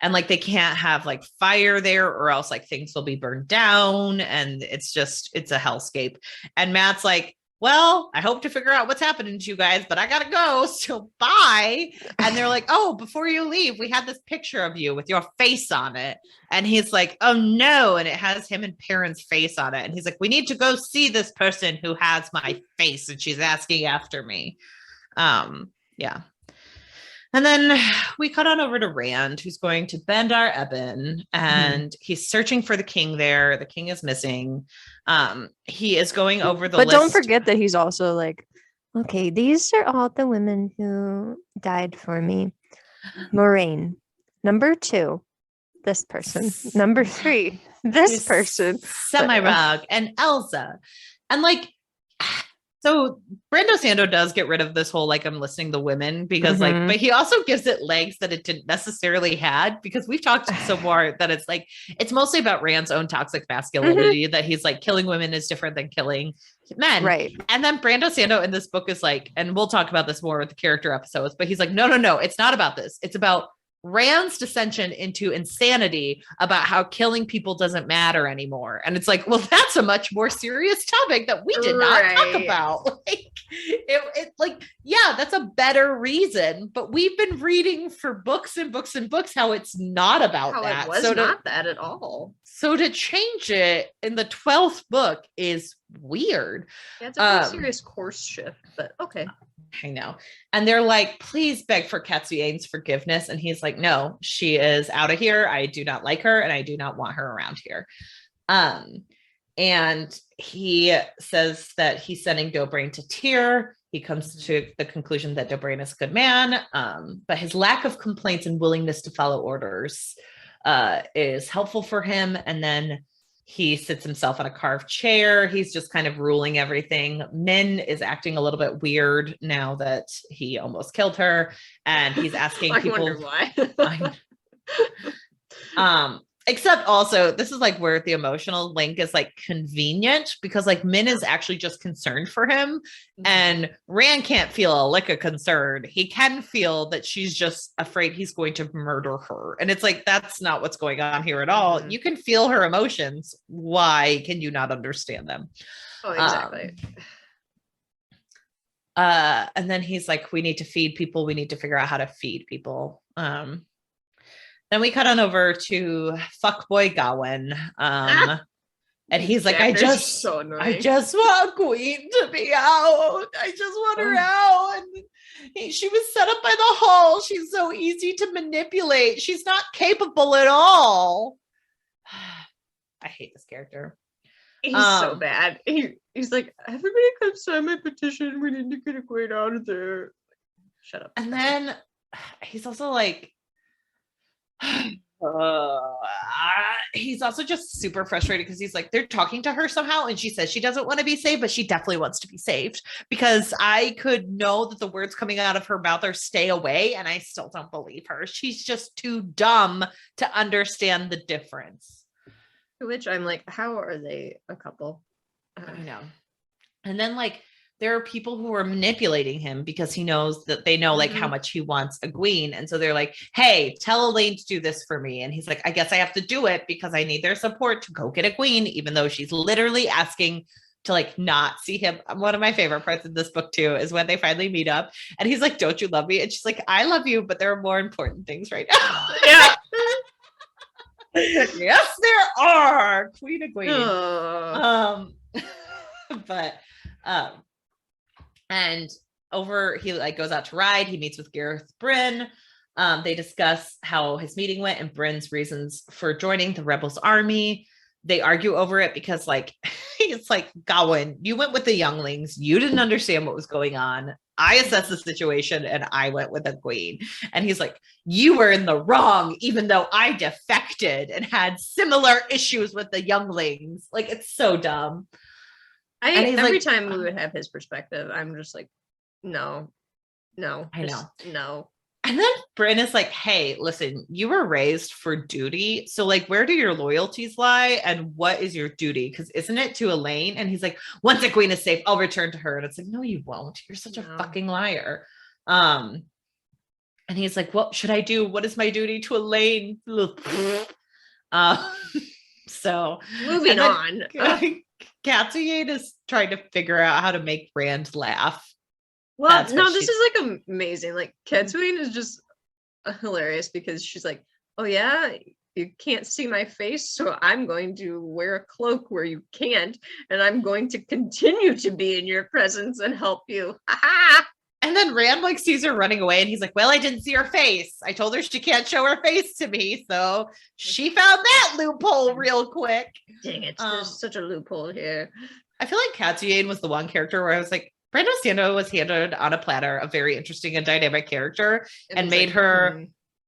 And like they can't have like fire there, or else like things will be burned down, and it's a hellscape. And Matt's like, well, I hope to figure out what's happening to you guys, but I gotta go, so bye. And they're like, oh, before you leave, we had this picture of you with your face on it. And he's like, oh no. And it has him and Perrin's face on it. And he's like, we need to go see this person who has my face, and she's asking after me. Yeah. And then we cut on over to Rand, who's going to Bandar Eben, and he's searching for the king there. The king is missing. He is going over the list. But don't forget that he's also like, okay, these are all the women who died for me. Moraine. Number 2, this person. Number 3, this person. Semirog and Elsa. And like, so Brando Sando does get rid of this whole, like, I'm listening to women because like, but he also gives it legs that it didn't necessarily had, because we've talked so far that it's like, it's mostly about Rand's own toxic masculinity, that he's like, killing women is different than killing men. Right. And then Brando Sando in this book is like, and we'll talk about this more with the character episodes, but he's like, no, it's not about this. It's about Rand's descension into insanity about how killing people doesn't matter anymore. And it's like, well, that's a much more serious topic that we did not talk about. Like, it like, yeah, that's a better reason, but we've been reading for books and books and books how it's not about that. It was not that at all. So to change it in the 12th book is weird. Yeah, it's a pretty serious course shift, but okay. I know. And they're like, please beg for Katsuyane's forgiveness. And he's like, no, she is out of here. I do not like her, and I do not want her around here. And he says that he's sending Dobrain to Tyr. He comes to the conclusion that Dobrain is a good man, but his lack of complaints and willingness to follow orders is helpful for him. And then he sits himself on a carved chair. He's just kind of ruling everything. Min is acting a little bit weird now that he almost killed her. And he's asking people. I wonder why. Except also, this is like where the emotional link is like convenient, because like Min is actually just concerned for him, and Rand can't feel a lick of concern. He can feel that she's just afraid he's going to murder her. And it's like, that's not what's going on here at all. You can feel her emotions. Why can you not understand them? Oh, exactly. And then he's like, we need to feed people. We need to figure out how to feed people. Then we cut on over to fuckboy Gawain. And he's like, I just want Queen to be out. I just want her out. And she was set up by the Hall. She's so easy to manipulate. She's not capable at all. I hate this character. He's so bad. He's like, everybody come sign my petition. We need to get a Queen out of there. Shut up. And then he's also like, he's also just super frustrated because he's like, they're talking to her somehow and she says she doesn't want to be saved, but she definitely wants to be saved, because I could know that the words coming out of her mouth are stay away, and I still don't believe her. She's just too dumb to understand the difference. To which I'm like, how are they a couple? I know. And then like, there are people who are manipulating him because he knows that they know like how much he wants Egwene. And so they're like, hey, tell Elaine to do this for me. And he's like, I guess I have to do it because I need their support to go get Egwene, even though she's literally asking to like not see him. One of my favorite parts of this book too is when they finally meet up and he's like, don't you love me? And she's like, I love you, but there are more important things right now. Yeah. Yes, there are. Queen Egwene. And over, he like goes out to ride. He meets with Gareth Bryn. They discuss how his meeting went and Bryn's reasons for joining the rebels army. They argue over it because like, it's like, Gawain, you went with the younglings. You didn't understand what was going on. I assessed the situation and I went with Egwene. And he's like, you were in the wrong, even though I defected and had similar issues with the younglings. Like, it's so dumb. Every time we would have his perspective, I'm just like, no. I know. No. And then Bryn is like, hey, listen, you were raised for duty. So, like, where do your loyalties lie? And what is your duty? Because isn't it to Elaine? And he's like, once the queen is safe, I'll return to her. And it's like, no, you won't. You're such a fucking liar. And he's like, what should I do? What is my duty to Elaine? So moving on. Katsuye is trying to figure out how to make Rand laugh. Well, no, this is like amazing. Like Katsuine is just hilarious because she's like, oh yeah, you can't see my face, so I'm going to wear a cloak where you can't, and I'm going to continue to be in your presence and help you. And then Rand like sees her running away and he's like, well, I didn't see her face. I told her she can't show her face to me. So she found that loophole real quick. Dang it. There's such a loophole here. I feel like Katsuye was the one character where I was like, Brandon Sanderson was handed on a platter a very interesting and dynamic character and made her.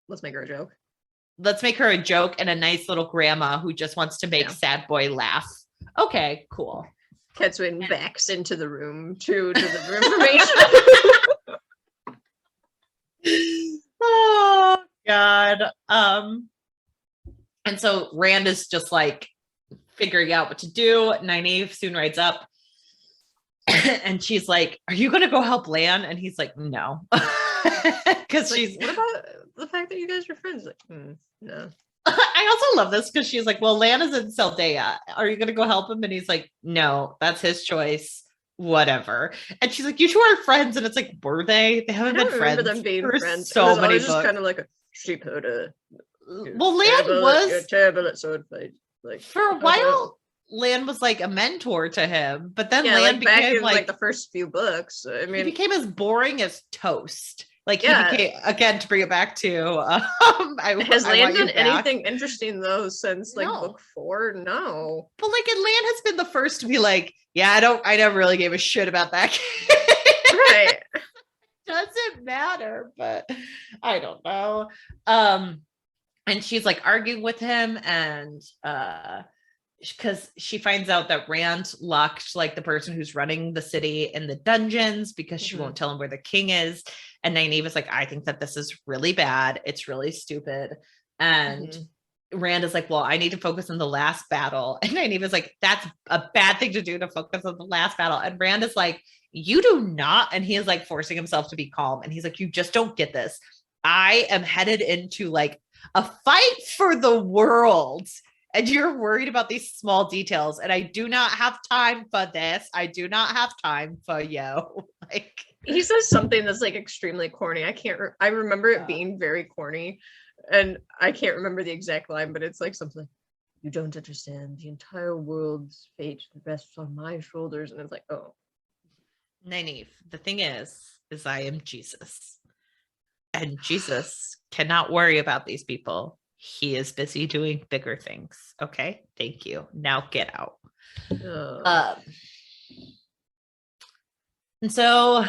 Let's make her a joke. Let's make her a joke and a nice little grandma who just wants to make sad boy laugh. Okay, cool. Katsuine backs into the room to deliver information. Oh God. And so Rand is just like figuring out what to do. Nynaeve soon rides up. And she's like, are you gonna go help Lan? And he's like, no. Because like, she's what about the fact that you guys are friends? Like, no. I also love this because she's like, well, Lan is in Saldea. Are you gonna go help him? And he's like, no, that's his choice. Whatever. And she's like, you two are friends. And it's like, were they? They haven't been friends. Them being for friends. So many always books. Just kind of like a sheep herder. Well, Lan was you're terrible at sword fight. Like for a while. Lan was like a mentor to him, but then Lan like back became in like the first few books. I mean, he became as boring as toast. Like he became, again, to bring it back to has Lan done anything interesting though since like book 4? No. But like Lan has been the first to be like, yeah, I never really gave a shit about that. Right. Doesn't matter, but I don't know. And she's like arguing with him and because she finds out that Rand locked like the person who's running the city in the dungeons because she won't tell him where the king is. And Nynaeve is like, I think that this is really bad. It's really stupid. And Rand is like, well, I need to focus on the last battle. And Nynaeve is like, that's a bad thing to do, to focus on the last battle. And Rand is like, you do not. And he is like forcing himself to be calm. And he's like, you just don't get this. I am headed into like a fight for the world. And you're worried about these small details. And I do not have time for this. I do not have time for you. Like he says something that's like extremely corny. I remember it being very corny. And I can't remember the exact line, but it's like something like, you don't understand. The entire world's fate rests on my shoulders. And it's like, oh. Nynaeve, the thing is I am Jesus. And Jesus cannot worry about these people. He is busy doing bigger things. Okay, thank you. Now get out. And so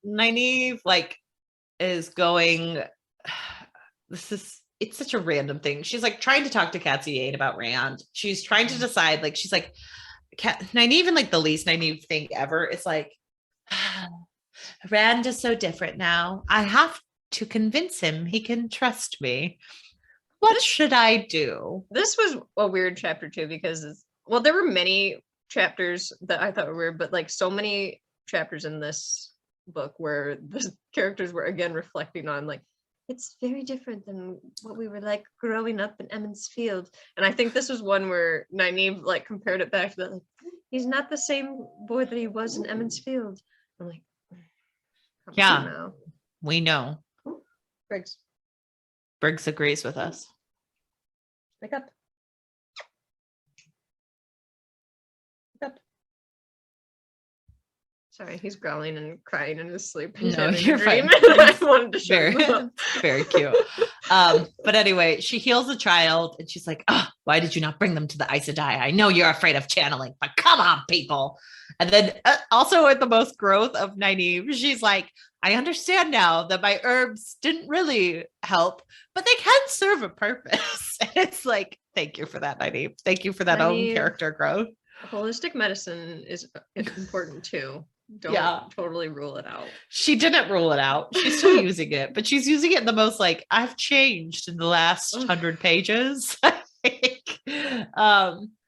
Nynaeve like is going. It's such a random thing. She's like trying to talk to Katsuye about Rand. She's trying to decide. Like she's like, Nynaeve in like the least Nynaeve thing ever. It's like Rand is so different now. I have to convince him he can trust me. What should I do? This was a weird chapter too, because there were many chapters that I thought were weird, but like so many chapters in this book where the characters were again reflecting on like, it's very different than what we were like growing up in Emmons Field. And I think this was one where Nynaeve like compared it back to that, like, he's not the same boy that he was in Emmons Field. I'm like, yeah, we know. Briggs agrees with us. Wake up. Wake up. Sorry, he's growling and crying in his sleep. No, you're fine. I wanted to show very cute. But anyway, she heals the child and she's like, oh, why did you not bring them to the Aes Sedai? I know you're afraid of channeling, but come on, people. And then also at the most growth of Nynaeve, she's like, I understand now that my herbs didn't really help, but they can serve a purpose. And it's like, thank you for that, Nynaeve. Thank you for that own character growth. Holistic medicine is important too. don't totally rule it out. She didn't rule it out. She's still using it, but she's using it in the most like, I've changed in the last 100 pages.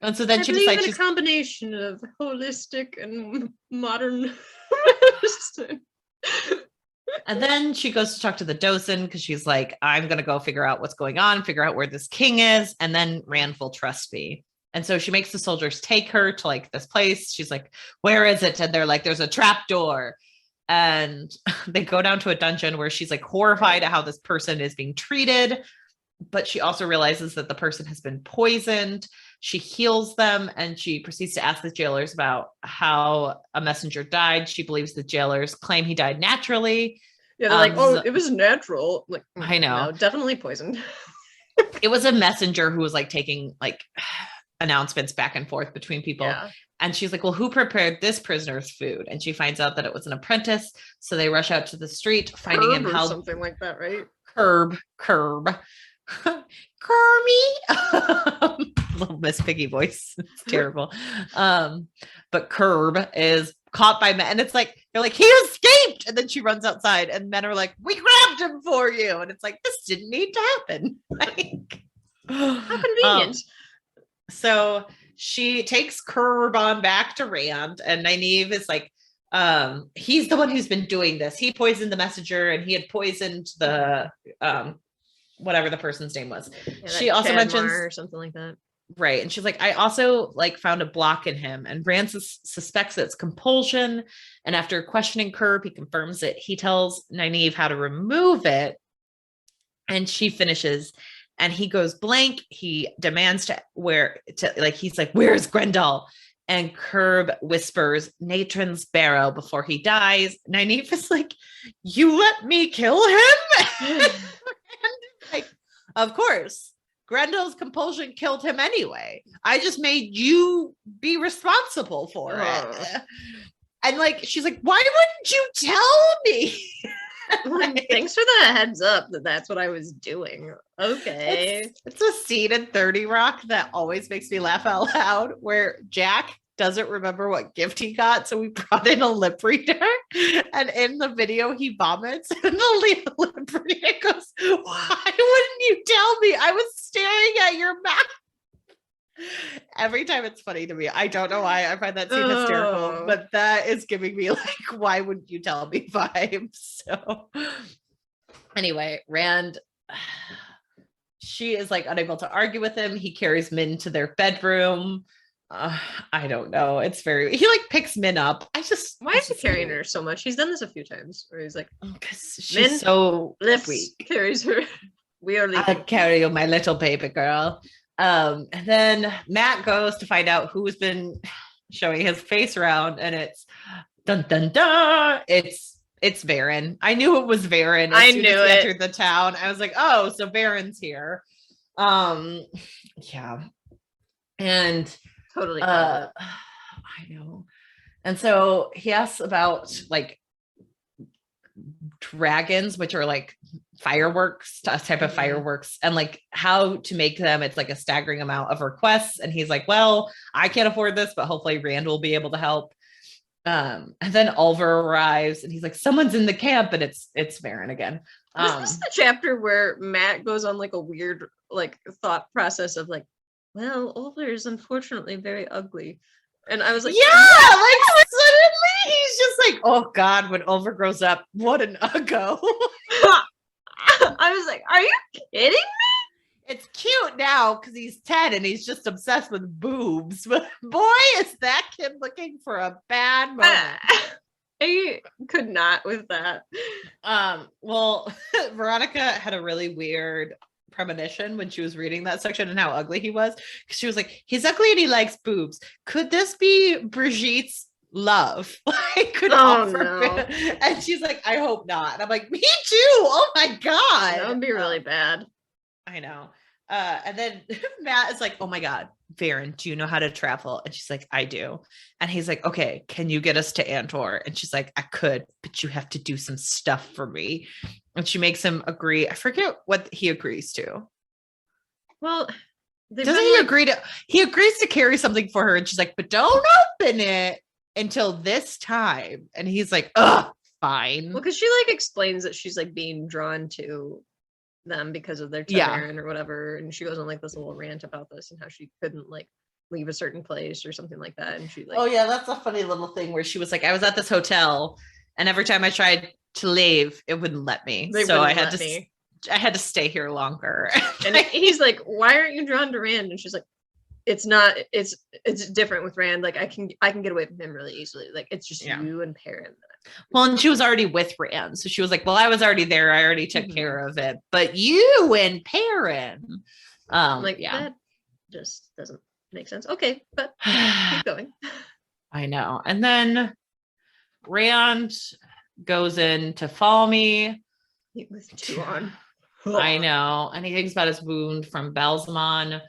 And so then she decides she's a combination of holistic and modern medicine. And then she goes to talk to the docent because she's like, I'm going to go figure out what's going on, figure out where this king is. And then Rand will trust me. And so she makes the soldiers take her to like this place. She's like, where is it? And they're like, there's a trap door. And they go down to a dungeon where she's like horrified at how this person is being treated. But she also realizes that the person has been poisoned. She heals them and she proceeds to ask the jailers about how a messenger died. She believes the jailers claim he died naturally. Yeah, they're like, oh, it was natural. Like, I know. No, definitely poisoned. It was a messenger who was like taking like announcements back and forth between people. Yeah. And she's like, well, who prepared this prisoner's food? And she finds out that it was an apprentice. So they rush out to the street, finding him held. Something like that, right? Curb. Kermie. Little Miss Piggy voice. It's terrible. But Curb is caught by men. And it's like, they're like, he escaped. And then she runs outside and men are like, we grabbed him for you. And it's like, this didn't need to happen. Like, how convenient. So she takes Curb on back to Rand, and Nynaeve is like, he's the one who's been doing this. He poisoned the messenger and he had poisoned the whatever the person's name was. Yeah, she also mentions or something like that. Right. And she's like, I also like found a block in him, and Rand suspects it's compulsion. And after questioning Curb, he confirms it. He tells Nynaeve how to remove it. And she finishes, and he goes blank. He demands he's like, where's Grendel? And Curb whispers Natron's barrow before he dies. Nynaeve is like, you let me kill him? Like, of course, Grendel's compulsion killed him anyway. I just made you be responsible for it. And like, she's like, why wouldn't you tell me? Like, thanks for the heads up that that's what I was doing. Okay. It's a scene in 30 Rock that always makes me laugh out loud, where Jack doesn't remember what gift he got, so we brought in a lip reader, and in the video he vomits, and the lip reader goes, why wouldn't you tell me? I was staring at your mouth. Every time it's funny to me. I don't know why I find that scene hysterical, but that is giving me like, why wouldn't you tell me vibes? So anyway, Rand, she is like unable to argue with him. He carries Min to their bedroom. I don't know. It's he like picks Min up. Why is he carrying her so much? He's done this a few times where he's like, because she's so sweet. Carries her. We are leaving. I'll carry you, my little baby girl. And then Matt goes to find out who's been showing his face around, and it's dun dun dun. It's Varen. I knew it was Varen. I knew it. Entered the town. I was like, oh, so Varen's here. Yeah. And totally. I know. And so he asks about like dragons, which are like fireworks, a type of fireworks, and like how to make them. It's like a staggering amount of requests. And he's like, well, I can't afford this, but hopefully Rand will be able to help. And then Ulver arrives, and he's like, someone's in the camp, and it's Varen again. Is this the chapter where Matt goes on like a weird like thought process of like, well, Ulver is unfortunately very ugly. And I was like, yeah, like suddenly he's just like, oh God, when Ulver grows up, what an uggo. I was like, are you kidding me? It's cute now because he's 10 and he's just obsessed with boobs. But boy, is that kid looking for a bad moment. I could not with that. Well, Veronica had a really weird premonition when she was reading that section and how ugly he was, because she was like, he's ugly and he likes boobs. Could this be Brigitte's love? Like, could offer no. And she's like, I hope not. And I'm like, me too. Oh my God, that would be really bad. I know. And then Matt is like, oh my God, Varen, do you know how to travel? And she's like, I do. And he's like, okay, can you get us to Andor? And she's like, I could, but you have to do some stuff for me. And she makes him agree. I forget what he agrees to. Well, doesn't he agree to? He agrees to carry something for her, and she's like, but don't open it. until this time. And he's like, ugh, fine. Well, because she like explains that she's like being drawn to them because of their Tabarin or whatever, and she goes on like this little rant about this and how she couldn't like leave a certain place or something like that. And she like, oh yeah, that's a funny little thing where she was like, I was at this hotel and every time I tried to leave, it wouldn't let me. So I had to stay here longer. And he's like, why aren't you drawn to Rand? And she's like, it's not, it's different with Rand. Like I can get away from him really easily. Like it's just you and Perrin. Well, and she was already with Rand. So she was like, well, I was already there. I already took care of it. But you and Perrin. That just doesn't make sense. Okay, but keep going. I know. And then Rand goes in to follow me. With Tuon. I know. And he thinks about his wound from Balsamon.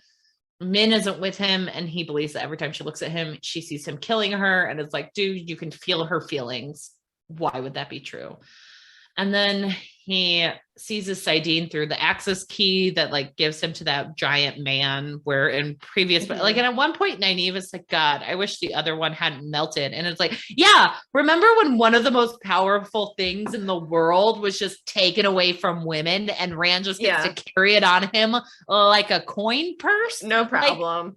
Min isn't with him, and he believes that every time she looks at him, she sees him killing her. And it's like, dude, you can feel her feelings. Why would that be true? And then he seizes Sidene through the access key that like gives him to that giant man, where in previous, like, and at one point Nynaeve is like, God, I wish the other one hadn't melted. And it's like, yeah, remember when one of the most powerful things in the world was just taken away from women and Rand just gets to carry it on him like a coin purse? No problem.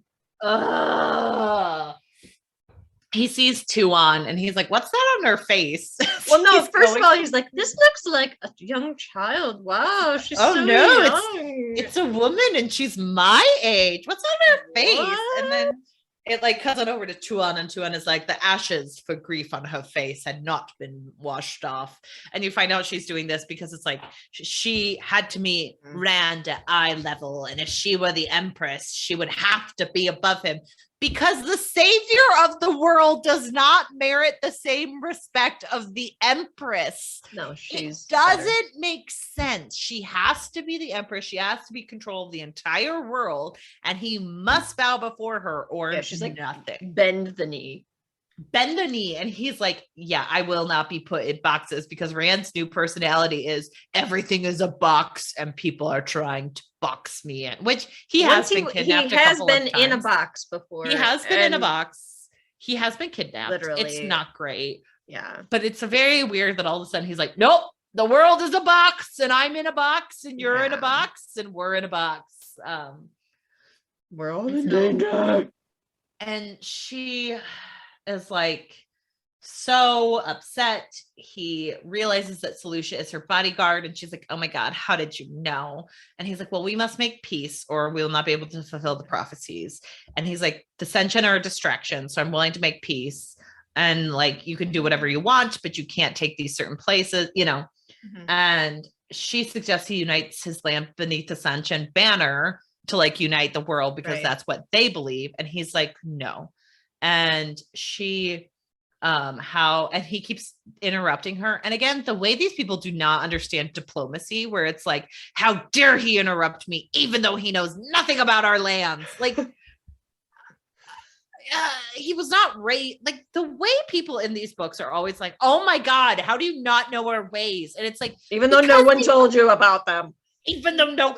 He sees Tuon and he's like, what's that on her face? Well, no, first of all, he's like, this looks like a young child. Wow, she's so young. It's a woman and she's my age. What's on her face? What? And then it like cuts on over to Tuon, and Tuon is like, the ashes for grief on her face had not been washed off. And you find out she's doing this because it's like she had to meet Rand at eye level, and if she were the Empress, she would have to be above him. Because the savior of the world does not merit the same respect of the Empress. No, it doesn't make sense. She has to be the Empress. She has to be control of the entire world, and he must bow before her, or she's like nothing. Bend the knee. And he's like, yeah, I will not be put in boxes, because Rand's new personality is everything is a box and people are trying to box me in, which he has been kidnapped. He has been in a box before. He has been in a box. He has been kidnapped. Literally. It's not great. Yeah. But it's very weird that all of a sudden he's like, nope, the world is a box and I'm in a box and you're in a box and we're in a box. We're all in danger. And she is like so upset. He realizes that Selucia is her bodyguard, and she's like, oh my God, how did you know? And he's like, well, we must make peace or we will not be able to fulfill the prophecies. And he's like, dissension are a distraction, so I'm willing to make peace, and like you can do whatever you want, but you can't take these certain places, you know. And she suggests he unites his land beneath the Sanchin banner to like unite the world, because that's what they believe. And he's like, no. And she and he keeps interrupting her. And again, the way these people do not understand diplomacy, where it's like, how dare he interrupt me even though he knows nothing about our lands? Like he was not like the way people in these books are always like, oh my God, how do you not know our ways? And it's like, even though no one told you about them. Even though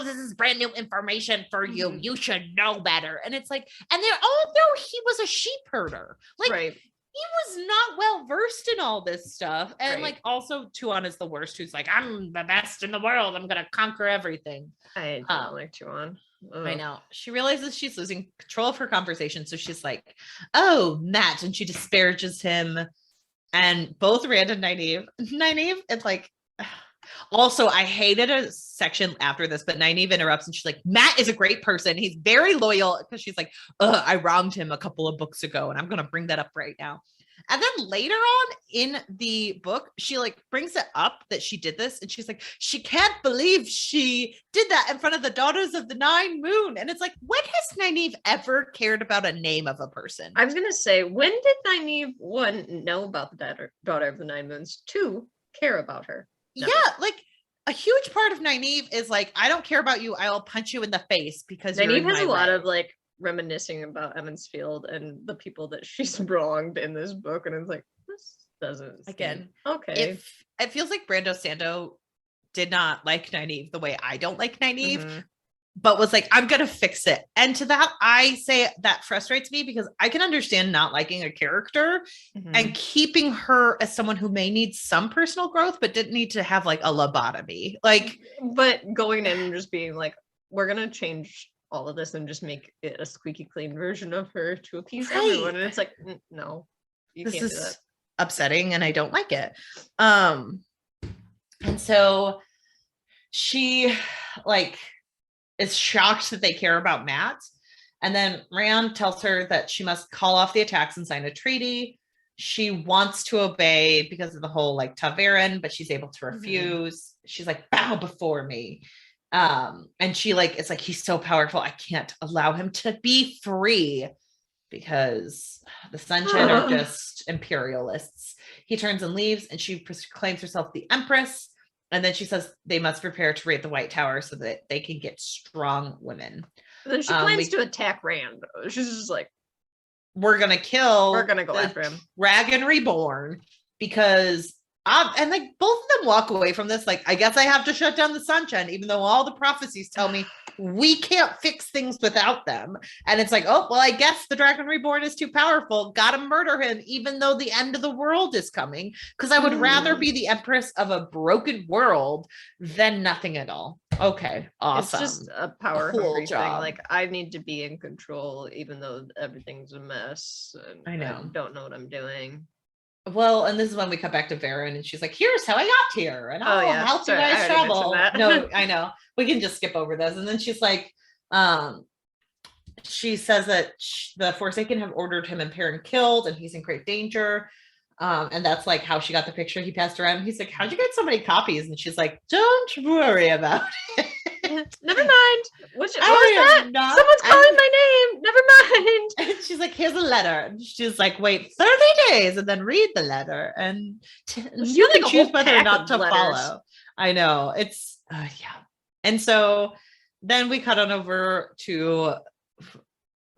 this is brand new information for you, you should know better. And it's like, and they're although he was a sheep herder, like he was not well versed in all this stuff. And like also Tuon is the worst, who's like, I'm the best in the world, I'm gonna conquer everything. I don't like Tuon. I know. She realizes she's losing control of her conversation, so she's like, oh, Matt, and she disparages him. And both Rand and Nynaeve, it's like, also, I hated a section after this, but Nynaeve interrupts and she's like, Matt is a great person. He's very loyal, because she's like, I wronged him a couple of books ago, and I'm going to bring that up right now. And then later on in the book, she like brings it up that she did this, and she's like, she can't believe she did that in front of the daughters of the Nine Moon. And it's like, when has Nynaeve ever cared about a name of a person? I was going to say, when did Nynaeve, one, know about the daughter of the Nine Moons, two, care about her? No. Yeah, like a huge part of Nynaeve is like, I don't care about you, I'll punch you in the face because Nynaeve has a lot of like reminiscing about Emond's Field and the people that she's wronged in this book, and it's like, this doesn't again okay. It feels like Brando Sando did not like Nynaeve the way I don't like Nynaeve. but was like, I'm going to fix it. And to that, I say that frustrates me because I can understand not liking a character and keeping her as someone who may need some personal growth, but didn't need to have like a lobotomy. Like, but going in and just being like, we're going to change all of this and just make it a squeaky clean version of her to appease everyone. And it's like, no, you can't do that. Upsetting, and I don't like it. And so she like is shocked that they care about Matt. And then Rand tells her that she must call off the attacks and sign a treaty. She wants to obey because of the whole like ta'veren, but she's able to refuse. She's like, bow before me. And she like, it's like, he's so powerful. I can't allow him to be free because the Sunshine are just imperialists. He turns and leaves, and she proclaims herself the Empress. And then she says they must prepare to raid the White Tower so that they can get strong women. And then she plans to attack Rand. She's just like, we're going to go after him. Dragon Reborn, because and like both of them walk away from this like, I guess I have to shut down the Sunshine, even though all the prophecies tell me we can't fix things without them. And it's like, oh, well, I guess the Dragon Reborn is too powerful. Gotta murder him, even though the end of the world is coming. Because I would rather be the Empress of a broken world than nothing at all. Okay, awesome. It's just a power hungry thing. Like, I need to be in control, even though everything's a mess. And I know. I don't know what I'm doing. Well, and this is when we cut back to Varen, and she's like, here's how I got here. And I'll help you guys travel. No, I know. We can just skip over this. And then she's like, she says that the Forsaken have ordered him and Perrin killed, and he's in great danger. And that's like how she got the picture he passed around. He's like, how'd you get so many copies? And she's like, don't worry about it. Never mind. What was that? Someone's calling my name. Never mind. And she's like, here's a letter. And she's like, wait 30 days and then read the letter. And you can choose whether or not to follow. I know. It's, yeah. And so then we cut on over to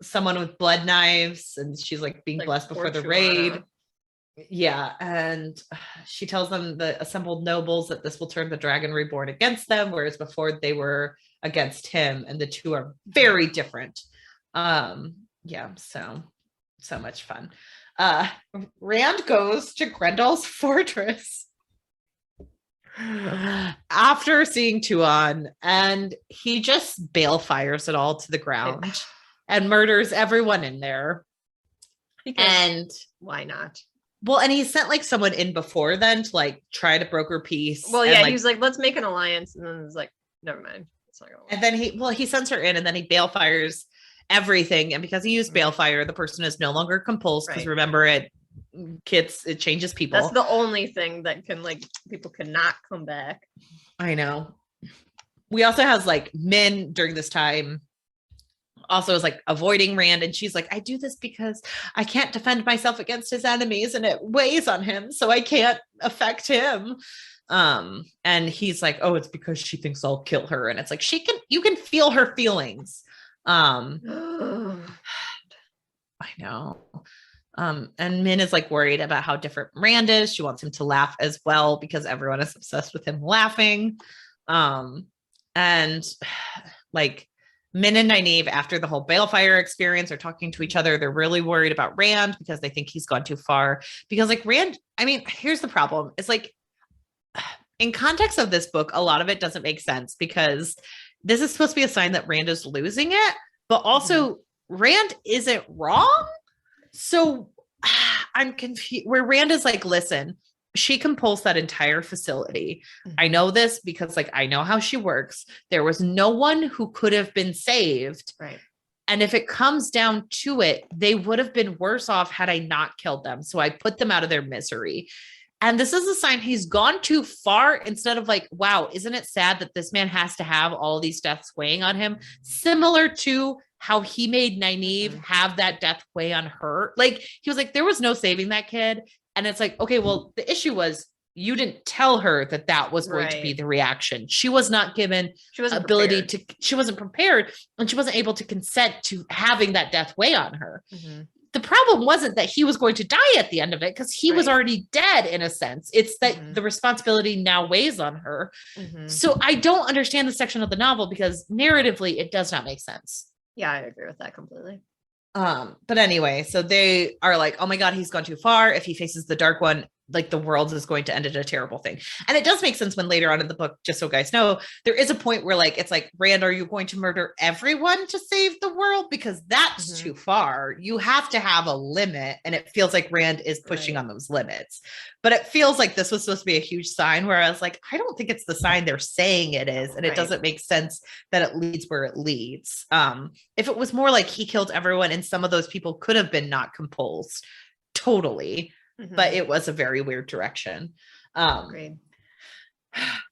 someone with blood knives, and she's like being blessed before the raid. Yeah, and she tells them, the assembled nobles, that this will turn the Dragon Reborn against them, whereas before they were against him, and the two are very different. Yeah, so much fun. Rand goes to Grendel's fortress after seeing Tuon, and he just balefires it all to the ground and murders everyone in there. And why not? Well, and he sent like someone in before then to like try to broker peace. Well, yeah, he was like, let's make an alliance. And then it's like, never mind. It's not gonna work. And then he sends her in, and then he balefires everything. And because he used balefire, the person is no longer compulsed. Because remember, it changes people. That's the only thing that can, like, people cannot come back. I know. We also has like Min during this time also is like avoiding Rand, and she's like, I do this because I can't defend myself against his enemies, and it weighs on him, so I can't affect him. And he's like, oh, it's because she thinks I'll kill her. And it's like, you can feel her feelings. I know. And Min is like worried about how different Rand is. She wants him to laugh as well because everyone is obsessed with him laughing. And like Min and Nynaeve, after the whole balefire experience, are talking to each other. They're really worried about Rand because they think he's gone too far. Because like Rand, I mean, here's the problem. It's like, in context of this book, a lot of it doesn't make sense because this is supposed to be a sign that Rand is losing it, but also Rand isn't wrong. So I'm confused where Rand is like, listen, she compulsed that entire facility. I know this because like, I know how she works. There was no one who could have been saved. Right. And if it comes down to it, they would have been worse off had I not killed them. So I put them out of their misery. And this is a sign he's gone too far, instead of like, wow, isn't it sad that this man has to have all these deaths weighing on him? Similar to how he made Nynaeve have that death weigh on her. Like, he was like, there was no saving that kid. And it's like, okay, well, the issue was you didn't tell her that that was going to be the reaction. She was not given ability to, she wasn't prepared, and she wasn't able to consent to having that death weigh on her. the problem wasn't that he was going to die at the end of it, because he was already dead in a sense. It's that the responsibility now weighs on her. So I don't understand this section of the novel because narratively it does not make sense. Yeah, I agree with that completely. But anyway, so they are like, oh my God, he's gone too far. If he faces the dark one, like the world is going to end in a terrible thing. And it does make sense when later on in the book, just so guys know, there is a point where like, it's like, Rand, are you going to murder everyone to save the world? Because that's too far. You have to have a limit. And it feels like Rand is pushing on those limits. But it feels like this was supposed to be a huge sign where I was like, I don't think it's the sign they're saying it is. And it doesn't make sense that it leads where it leads. If it was more like he killed everyone and some of those people could have been not compulsed, totally. But it was a very weird direction.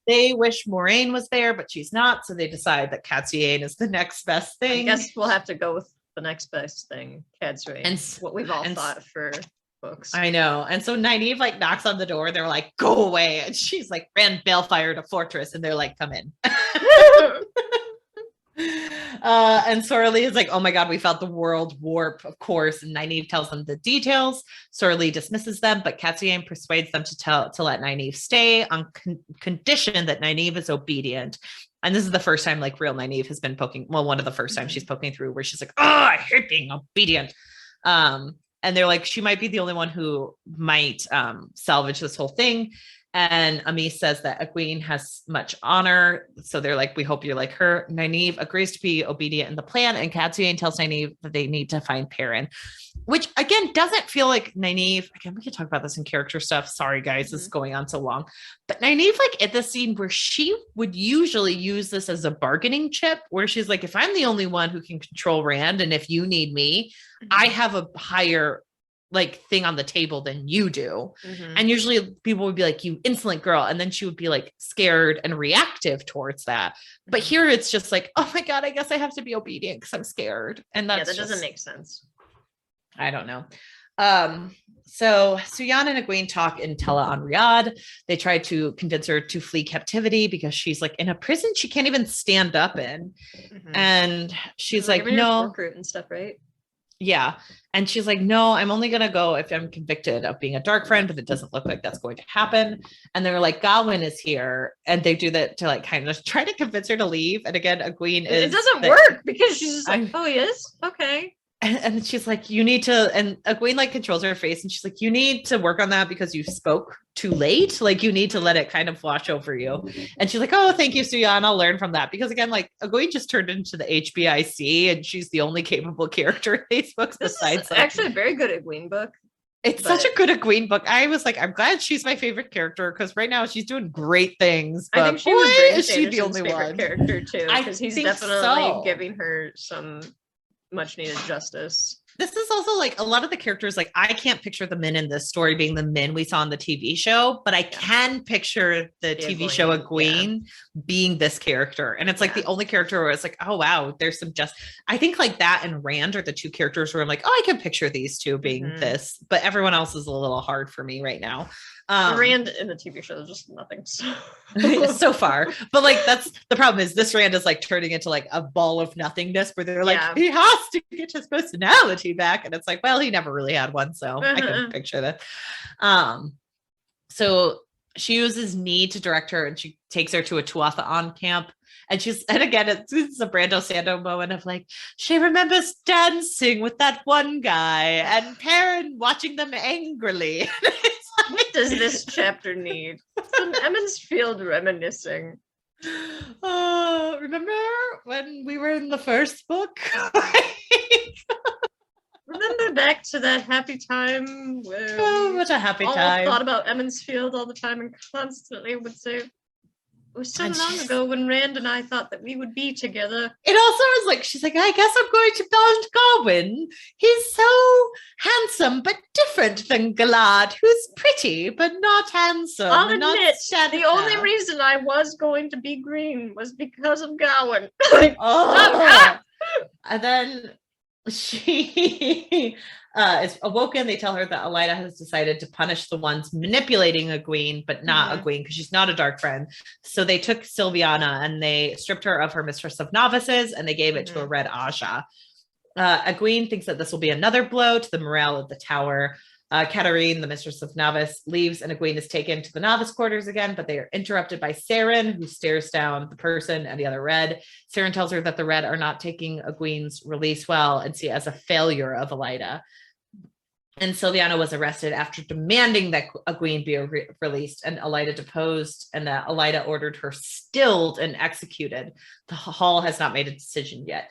They wish Moraine was there, but she's not. So they decide that Catsiane is the next best thing. I guess we'll have to go with the next best thing, Catsiane. And what we've all thought for books. I know. And so Nynaeve like knocks on the door. They're like, go away. And she's like, Rand Balefired a fortress. And they're like, come in. And Sorley is like, oh my God, we felt the world warp, of course. And Nynaeve tells them the details. Sorley dismisses them, but Catsiane persuades them to let Nynaeve stay on condition that Nynaeve is obedient. And this is the first time like real Nynaeve has been poking. Well, one of the first times she's poking through where she's like, oh, I hate being obedient. And they're like, she might be the only one who might salvage this whole thing. And Amis says that Egwene has much honor. So they're like, we hope you're like her. Nynaeve agrees to be obedient in the plan. And Catsiane tells Nynaeve that they need to find Perrin, which again, doesn't feel like Nynaeve. Again, we can talk about this in character stuff. Sorry, guys, this is going on so long. But Nynaeve, like at the scene where she would usually use this as a bargaining chip, where she's like, if I'm the only one who can control Rand, and if you need me, I have a higher like thing on the table than you do. And usually people would be like, you insolent girl. And then she would be like scared and reactive towards that. But here it's just like, oh my God, I guess I have to be obedient because I'm scared. And that's that doesn't make sense. I don't know. So Suyan and Egwene talk in Tella on Riyadh. They try to convince her to flee captivity because she's like in a prison she can't even stand up in. And she's like, no. Recruit and stuff, right? Yeah. And she's like, no, I'm only going to go if I'm convicted of being a dark friend, but it doesn't look like that's going to happen. And they're like, Gawain is here. And they do that to like kind of try to convince her to leave. And again, Egwene is. It doesn't work because she's just like, oh, he is? Okay. And she's like, you need to, and Egwene like controls her face and she's like, you need to work on that because you spoke too late. Like you need to let it kind of wash over you. And she's like, oh, thank you, Suyan. I'll learn from that. Because again, like Egwene just turned into the HBIC and she's the only capable character in these books besides. Like, actually a very good Egwene book. It's such a good Egwene book. I was like, I'm glad she's my favorite character because right now she's doing great things. But I think she was is she the only one character too? Because he's definitely giving her some much needed justice. This is also like a lot of the characters, like I can't picture the men in this story being the men we saw in the TV show, but I can picture the TV show Egwene being this character. And it's like the only character where it's like, oh wow, there's some I think like that and Rand are the two characters where I'm like, oh, I can picture these two being this, but everyone else is a little hard for me right now. Rand in the TV show is just nothing so far, but like that's the problem is this Rand is like turning into like a ball of nothingness where they're like he has to get his personality back, and it's like, well, he never really had one, so I can picture that. So she uses Knee to direct her, and she takes her to a Tuatha on camp. And again, it's a Brando Sando moment of like, she remembers dancing with that one guy and Perrin watching them angrily. What does this chapter need? Some Emmonsfield reminiscing. Remember when we were in the first book? Remember back to that happy time where what a happy time. Thought about Emmonsfield all the time and constantly would say, it was so long ago when Rand and I thought that we would be together. It also is like, she's like, I guess I'm going to bond Gawain. He's so handsome, but different than Galad, who's pretty, but not handsome. I'll admit, the only reason I was going to be green was because of Gawain. And then she is awoken. They tell her that Elida has decided to punish the ones manipulating Egwene, but not Egwene because she's not a dark friend. So they took Sylviana and they stripped her of her Mistress of Novices and they gave it to a Red Aja. Egwene thinks that this will be another blow to the morale of the tower. Katarine, the mistress of Novice, leaves and Egwene is taken to the novice quarters again, but they are interrupted by Saren, who stares down the person and the other Red. Saren tells her that the Red are not taking Egwene's release well and see it as a failure of Elaida. And Silviana was arrested after demanding that Egwene be released, and Elaida deposed, and that Elaida ordered her stilled and executed. The hall has not made a decision yet.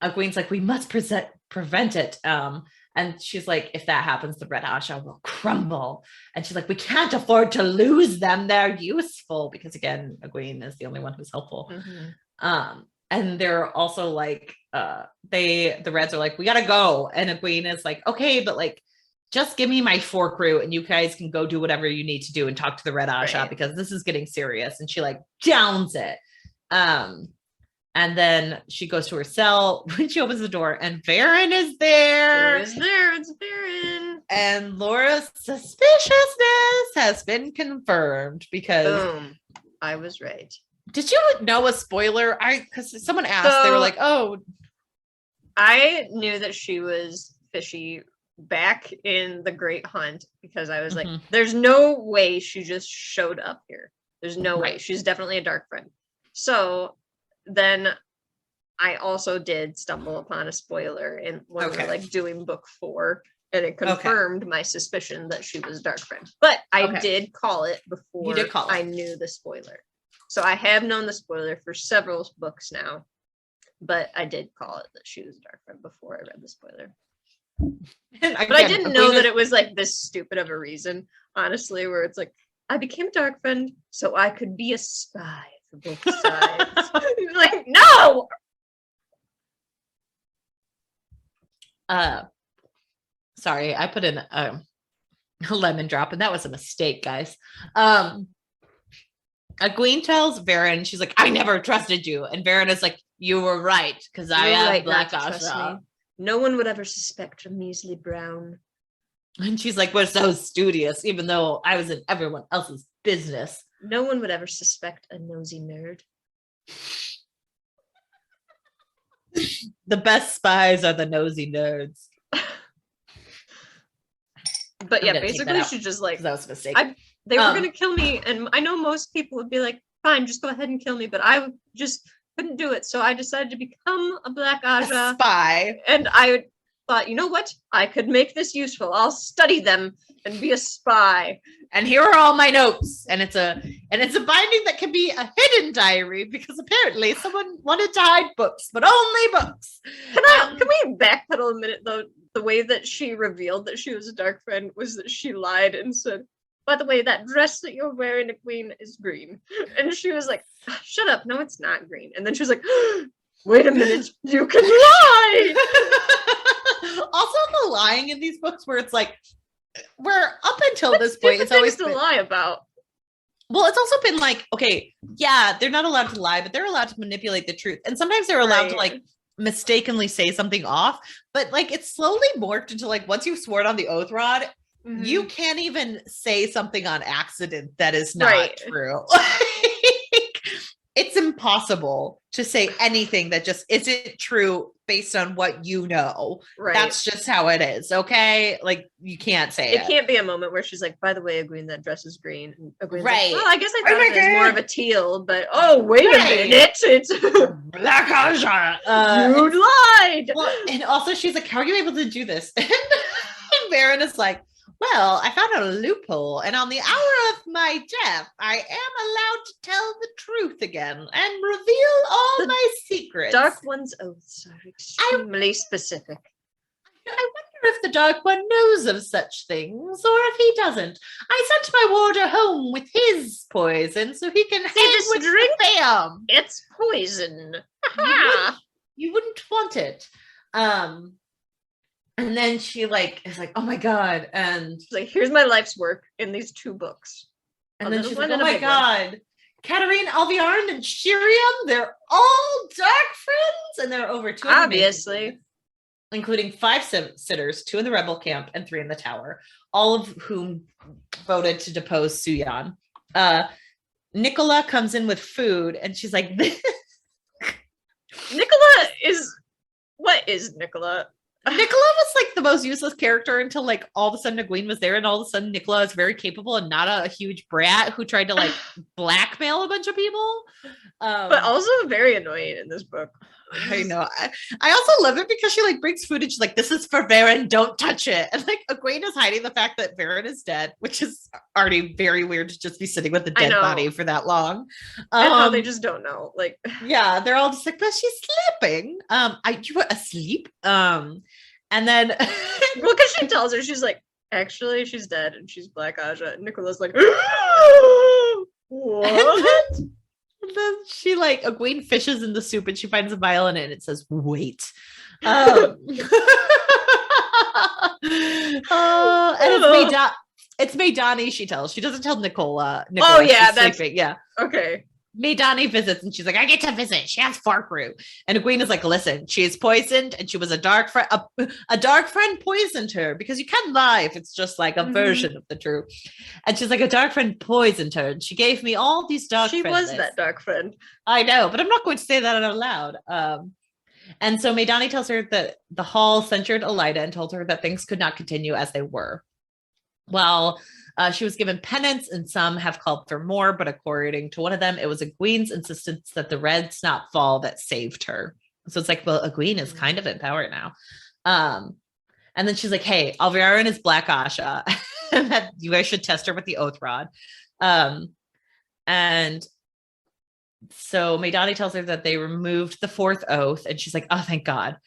Egwene's like, we must prevent it. And she's like, if that happens, the Red Asha will crumble. And she's like, we can't afford to lose them. They're useful. Because again, Egwene is the only one who's helpful. Mm-hmm. And they're also like, the Reds are like, we gotta go. And Egwene is like, okay, but like, just give me my 4 crew and you guys can go do whatever you need to do and talk to the Red Asha because this is getting serious. And she like downs it. And then she goes to her cell when she opens the door and Bain is there. It's Bain. And Laura's suspiciousness has been confirmed because boom, I was right. Did you know a spoiler? Because someone asked, they were like, oh. I knew that she was fishy back in the Great Hunt because I was like, there's no way she just showed up here. There's no way. She's definitely a dark friend. So then I also did stumble upon a spoiler in when we were like doing book 4, and it confirmed my suspicion that she was a dark friend. But I did call it before I knew the spoiler. So I have known the spoiler for several books now, but I did call it that she was a dark friend before I read the spoiler. But I didn't know that it was like this stupid of a reason, honestly, where it's like, I became a dark friend so I could be a spy for both sides. Like, no! Sorry, I put in a lemon drop and that was a mistake, guys. Egwene tells Bain, she's like, I never trusted you. And Bain is like, you were right, because I am Black Asha. No one would ever suspect a measly brown. And she's like, we're so studious, even though I was in everyone else's business. No one would ever suspect a nosy nerd. The best spies are the nosy nerds. But yeah, basically she just like, that was a mistake. They were gonna kill me, and I know most people would be like, fine, just go ahead and kill me, but I just couldn't do it. So I decided to become a Black Asha spy. And I thought, you know what? I could make this useful. I'll study them and be a spy. And here are all my notes. And it's a binding that can be a hidden diary because apparently someone wanted to hide books, but only books. Can we backpedal a minute though? The way that she revealed that she was a dark friend was that she lied and said, by the way, that dress that you're wearing, Queen, is green. And she was like, shut up. No, it's not green. And then she was like, wait a minute, you can lie. Also, the lying in these books where it's like, where up until this point, it's always to lie about. Well, it's also been like, okay, yeah, they're not allowed to lie, but they're allowed to manipulate the truth. And sometimes they're allowed to like mistakenly say something off. But like, it's slowly morphed into like, once you've sworn on the oath rod, you can't even say something on accident that is not true. It's impossible to say anything that just isn't true based on what you know. Right. That's just how it is. Okay. Like you can't say it. It can't be a moment where she's like, by the way, Egwene, that dress is green. And Egwene's like, well, I guess I thought it was more of a teal, but wait a minute. It's Black Asha. You lied. Well, and also she's like, how are you able to do this? And Bain is like, well, I found a loophole, and on the hour of my death, I am allowed to tell the truth again and reveal all my secrets. Dark One's oaths are extremely specific. I wonder if the Dark One knows of such things, or if he doesn't. I sent my warder home with his poison so he can just drink them. It's poison. You wouldn't want it. And then she like is like, oh my God. And she's like, here's my life's work in these 2 books. And then she's like, oh my God. Katarine, Alviarn, and Shiriam, they're all dark friends. And there are over 200 obviously, including 5 sitters, 2 in the rebel camp and 3 in the tower, all of whom voted to depose Suyan. Nicola comes in with food and she's like, Nicola is What is Nicola? Nicola was like the most useless character until like all of a sudden Egwene was there, and all of a sudden Nicola is very capable and not a huge brat who tried to like blackmail a bunch of people. But also very annoying in this book. I know. I also love it because she like brings food and she's like, "This is for Varen, don't touch it." And like Egwene is hiding the fact that Varen is dead, which is already very weird to just be sitting with a dead body for that long. And how they just don't know. Like, yeah, they're all just like, "But she's sleeping." You were asleep. And then well, because she tells her, she's like, actually, she's dead and she's Black Aja. And Nicola's like, what? And then she like Egwene fishes in the soup and she finds a violin and it says wait. And it's Maidani, she tells. She doesn't tell Nicola. Oh yeah, that's sleeping. Yeah. Okay. Maidani visits and she's like, I get to visit. She has fork root. And Egwene is like, listen, she is poisoned and she was a dark friend. A dark friend poisoned her, because you can't lie if it's just like a version of the truth. And she's like, a dark friend poisoned her. And she gave me all these dark friends. She was that dark friend. I know, but I'm not going to say that out loud. And so Maidani tells her that the hall censured Elida and told her that things could not continue as they were. Well, she was given penance, and some have called for more, but according to one of them, it was Egwene's insistence that the reds not fall that saved her. So it's like, well, Egwene is kind of in power now. And then she's like, hey, Alviarin is Black Asha, and that you guys should test her with the oath rod. And so Maidani tells her that they removed the fourth oath, and she's like, oh, thank God.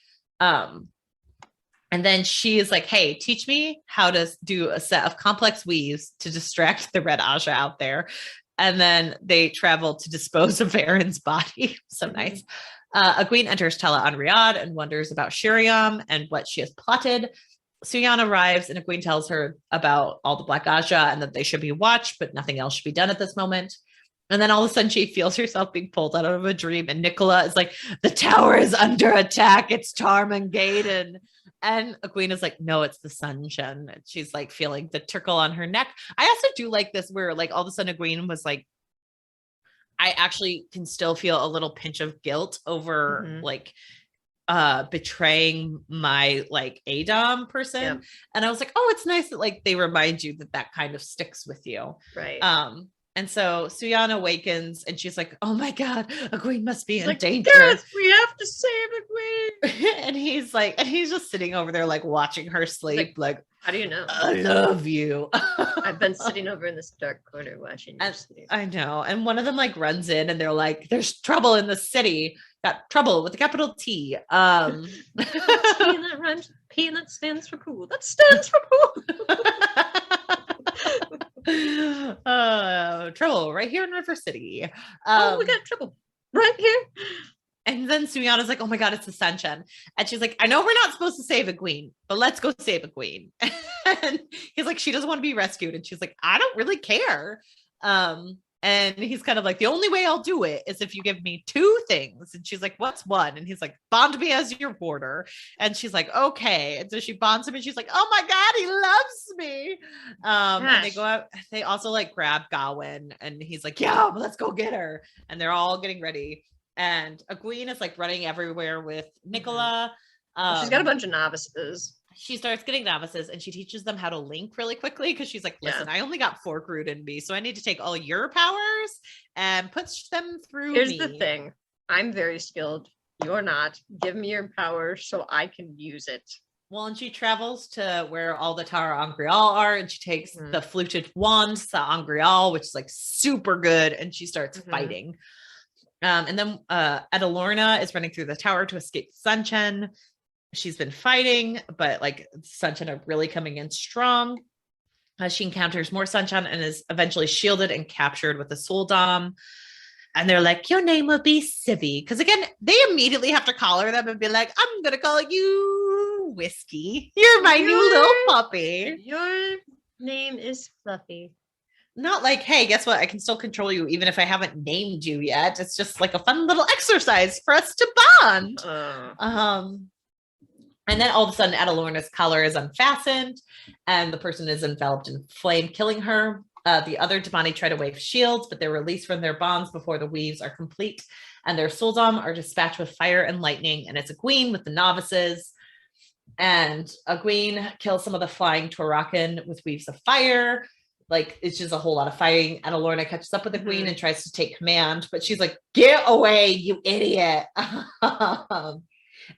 And then she is like, hey, teach me how to do a set of complex weaves to distract the Red Aja out there. And then they travel to dispose of Varen's body. So nice. Egwene enters Tela on Riyadh and wonders about Shiriam and what she has plotted. Suyan arrives and Egwene tells her about all the Black Aja and that they should be watched, but nothing else should be done at this moment. And then all of a sudden she feels herself being pulled out of a dream. And Nicola is like, the tower is under attack. It's Tarmangaden. And Egwene is like, no, it's the Sunshine. And she's like feeling the trickle on her neck. I also do like this where like all of a sudden Egwene was like, I actually can still feel a little pinch of guilt over like betraying my like Adom person. Yeah. And I was like, oh, it's nice that like they remind you that that kind of sticks with you. Right. And so Suyan awakens and she's like, oh my God, Egwene must be in danger. Yes, we have to save Egwene. And he's just sitting over there, like watching her sleep. Like, how do you know? I love you. I've been sitting over in this dark corner watching you sleep. I know. And one of them like runs in and they're like, there's trouble in the city. Got trouble with a capital T. P that stands for cool. That stands for cool. Trouble right here in River City. We got trouble right here. And then Suyana's like, oh my God, it's the Sunshine. And she's like, I know we're not supposed to save Egwene, but let's go save Egwene. And he's like, she doesn't want to be rescued. And she's like, I don't really care. And he's kind of like, the only way I'll do it is if you give me two things. And she's like, what's one? And he's like, bond me as your warder. And she's like, okay. And so she bonds him and she's like, oh my God, he loves me. And they go out, they also like grab Gawain and he's like, yeah, let's go get her. And they're all getting ready. And Egwene is like running everywhere with Nicola. She's got a bunch of novices. She starts getting novices and she teaches them how to link really quickly because she's like, listen, I only got fork root in me, so I need to take all your powers and push them through Here's me. the thing. I'm very skilled. You're not. Give me your power so I can use it. Well, and she travels to where all the Tara Angreal are and she takes the fluted wand, Sa Angreal, which is like super good, and she starts fighting. And then Adalorna is running through the tower to escape Sunchen. She's been fighting, but like Sunshine are really coming in strong. She encounters more Sunshine and is eventually shielded and captured with the Soldom. And they're like, your name will be Sibby. Because again, they immediately have to collar them and be like, I'm going to call you Whiskey. You're my new little puppy. Your name is Fluffy. Not like, hey, guess what? I can still control you even if I haven't named you yet. It's just like a fun little exercise for us to bond. And then all of a sudden, Adalorna's collar is unfastened and the person is enveloped in flame, killing her. The other Damani try to wave shields, but they're released from their bonds before the weaves are complete, and their Suldam are dispatched with fire and lightning, and it's Egwene with the novices. And Egwene kills some of the flying Torakan with weaves of fire. Like, it's just a whole lot of fighting. And Alorna catches up with Egwene and tries to take command, but she's like, get away, you idiot.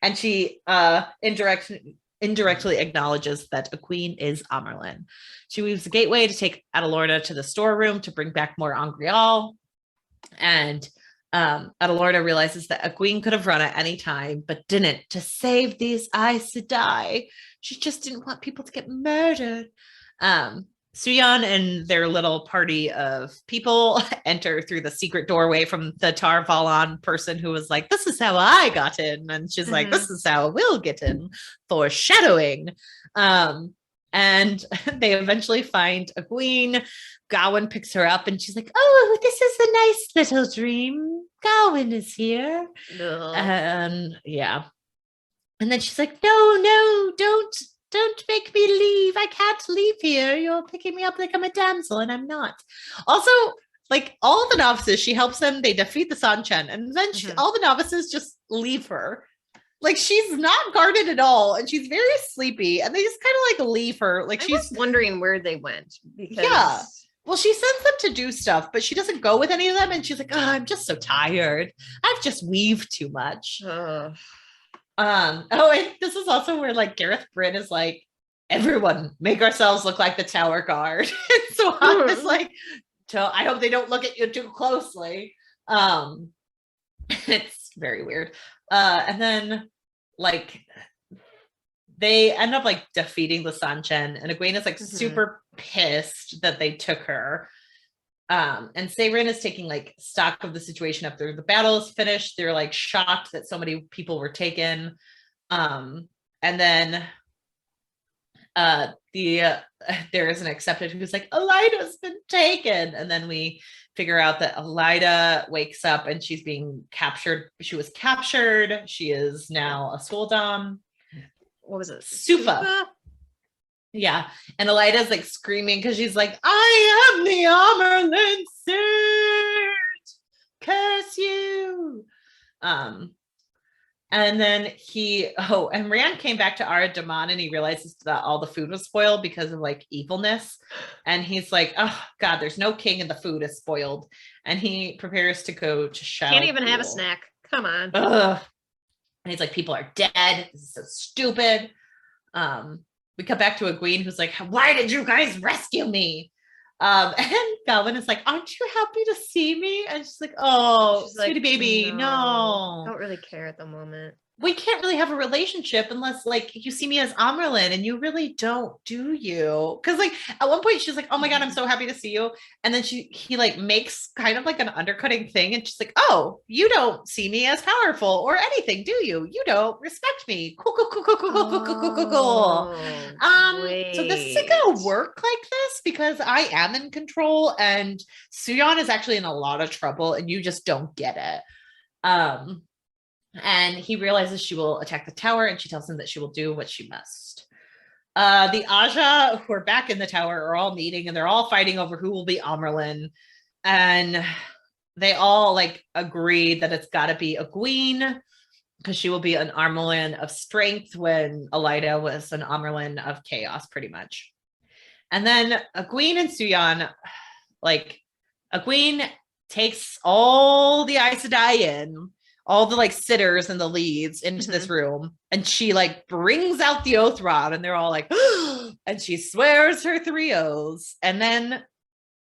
And she indirectly acknowledges that Egwene is Amerlin. She weaves the gateway to take Adalorna to the storeroom to bring back more Angreal. And Adalorna realizes that Egwene could have run at any time, but didn't, to save these Aes Sedai. She just didn't want people to get murdered. Suyan and their little party of people enter through the secret doorway from the Tar Valon person who was like, this is how I got in. And she's like, this is how we'll get in. Foreshadowing. And they eventually find Egwene. Gawain picks her up and she's like, oh, this is a nice little dream. Gawain is here. Ugh. And yeah. And then she's like, no, don't make me leave. I can't leave here. You're picking me up like I'm a damsel, and I'm not. Also, like, all the novices, she helps them. They defeat the Sanchen, and then all the novices just leave her. Like, she's not guarded at all, and she's very sleepy, and they just kind of like leave her. Like, she's wondering where they went. Because... Yeah. Well, she sends them to do stuff, but she doesn't go with any of them, and she's like, oh, I'm just so tired. I've just weaved too much. And this is also where like Gareth Bryn is like, everyone make ourselves look like the Tower Guard. And so I was like, I hope they don't look at you too closely. It's very weird. And then like they end up like defeating the Sanchen, and Egwene is like super pissed that they took her. And Seyrin is taking like stock of the situation after the battle is finished. They're like shocked that so many people were taken. And then there is an accepted who's like, Elida's been taken. And then we figure out that Elida wakes up and she's being captured. She was captured. She is now a Suldam. What was it? Sufa. Yeah. And Elida's like screaming because she's like, I am the Amerlin Siege! Curse you! And then and Rand came back to Ara Daman and he realizes that all the food was spoiled because of like evilness. And he's like, oh God, there's no king and the food is spoiled. And he prepares to go to Shadow. Can't even have a snack. Come on. Ugh. And he's like, people are dead. This is so stupid. We come back to Egwene who's like, why did you guys rescue me? And Gawain is like, aren't you happy to see me? And she's like, oh, sweetie baby, no. I don't really care at the moment. We can't really have a relationship unless like you see me as Amerlin, and you really don't, do you? Because like at one point she's like, oh my God, I'm so happy to see you. And then he like makes kind of like an undercutting thing, and she's like, oh, you don't see me as powerful or anything, do you? You don't respect me. Cool. So this isn't gonna work like this because I am in control, and Suyan is actually in a lot of trouble, and you just don't get it. And he realizes she will attack the tower, and she tells him that she will do what she must. The Aja, who are back in the tower, are all meeting, and they're all fighting over who will be Amerlin. And they all like agree that it's got to be Egwene, because she will be an Amerlin of strength when Elida was an Amerlin of chaos, pretty much. And then Egwene and Suyan, like Egwene takes all the Aes Sedai in, all the like sitters and the leads into this room, and she like brings out the oath rod, and they're all like, and she swears her 3 oaths, and then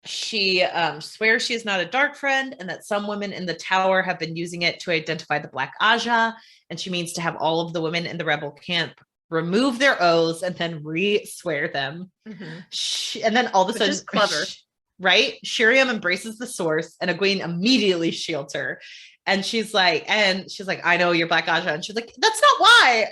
she swears she is not a dark friend, and that some women in the tower have been using it to identify the Black Aja, and she means to have all of the women in the rebel camp remove their oaths and then re-swear them. And then all of a sudden, which is clever, right? Shiriam embraces the source, and Egwene immediately shields her. And she's like, I know you're Black Aja. And she's like, that's not why.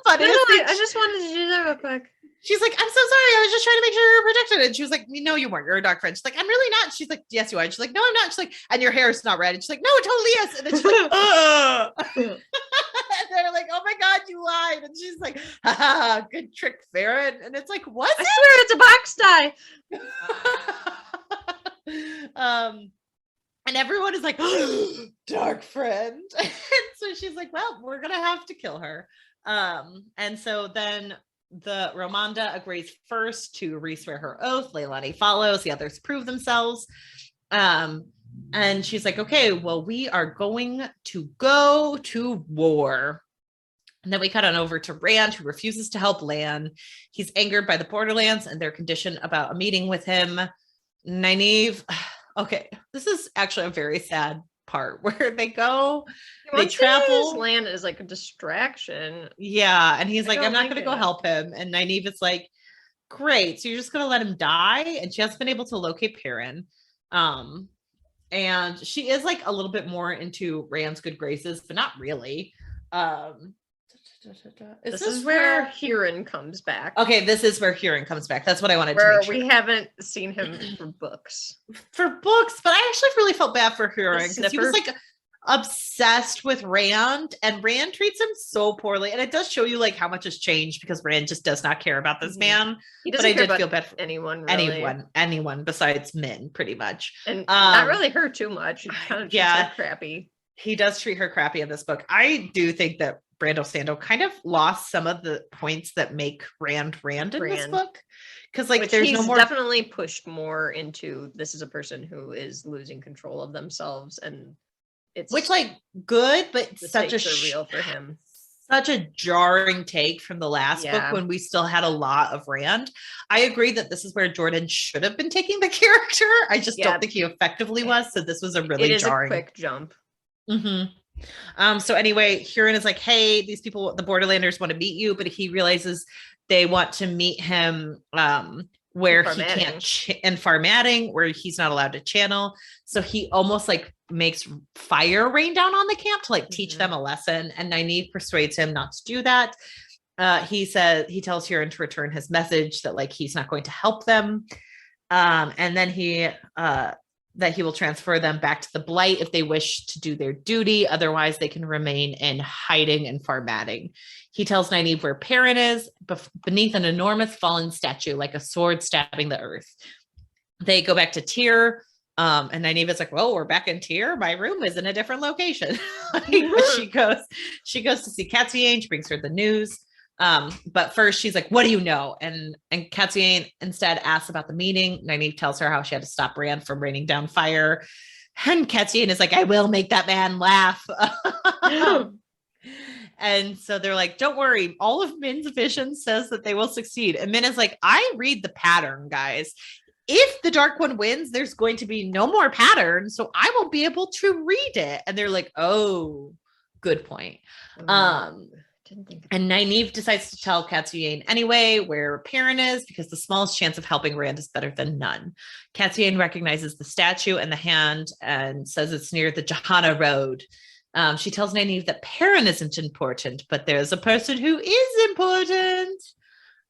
Funny. I just wanted to do that real quick. She's like, I'm so sorry. I was just trying to make sure you're protected. And she was like, no, you weren't. You're a dark friend. She's like, I'm really not. She's like, yes, you are. And she's like, no, I'm not. She's like, and your hair is not red. And she's like, no, it totally is. And then she's like, they're like, oh my God, you lied. And she's like, haha, good trick, Farron. And it's like, what? I swear it's a box tie. And everyone is like, dark friend. And so she's like, well, we're gonna have to kill her. And so then the Romanda agrees first to re-swear her oath. Leilani follows, the others prove themselves. And she's like, okay, well, we are going to go to war. And then we cut on over to Rand, who refuses to help Lan. He's angered by the Borderlands and their condition about a meeting with him. Nynaeve, okay, this is actually a very sad part where they go, they travel. Lan is like a distraction. Yeah, and he's like, I'm not going to go help him. And Nynaeve is like, great, so you're just going to let him die? And she hasn't been able to locate Perrin. And she is like a little bit more into Rand's good graces, but not really. This is where Huron comes back. Okay, this is where Huron comes back. That's what I wanted to make sure. We haven't seen him for books. But I actually really felt bad for Huron because he was like obsessed with Rand, and Rand treats him so poorly. And it does show you like how much has changed because Rand just does not care about this man. He doesn't care about feel bad for anyone besides Min, pretty much. And not really her too much. He kind of treats her crappy. He does treat her crappy in this book. I do think that Brando Sando kind of lost some of the points that make Rand in this book. Because like there's no more, definitely pushed more into this is a person who is losing control of themselves, and it's which like good, but such a real for him. Such a jarring take from the last book when we still had a lot of Rand. I agree that this is where Jordan should have been taking the character. I just don't think he effectively was. So this was a really jarring a quick jump. So anyway, Huron is like, hey, these people, the Borderlanders want to meet you, but he realizes they want to meet him where he can't in Farmatting, where he's not allowed to channel. So he almost like makes fire rain down on the camp to like teach them a lesson. And Nynaeve persuades him not to do that. He tells Huron to return his message that like he's not going to help them. And then that he will transfer them back to the Blight if they wish to do their duty. Otherwise, they can remain in hiding and Farmatting. He tells Nynaeve where Perrin is, beneath an enormous fallen statue, like a sword stabbing the earth. They go back to Tyr, and Nynaeve is like, well, we're back in Tyr. My room is in a different location. She goes to see Catsiane. She brings her the news. But first she's like, what do you know? And Catsiane instead asks about the meeting. Nynaeve tells her how she had to stop Rand from raining down fire. And Catsiane is like, I will make that man laugh. And so they're like, don't worry. All of Min's vision says that they will succeed. And Min is like, I read the pattern, guys. If the Dark One wins, there's going to be no more pattern. So I won't be able to read it. And they're like, oh, good point. And Nynaeve decides to tell Catsiane anyway where Perrin is because the smallest chance of helping Rand is better than none. Catsiane recognizes the statue and the hand and says it's near the Johanna Road. She tells Nynaeve that Perrin isn't important, but there's a person who is important.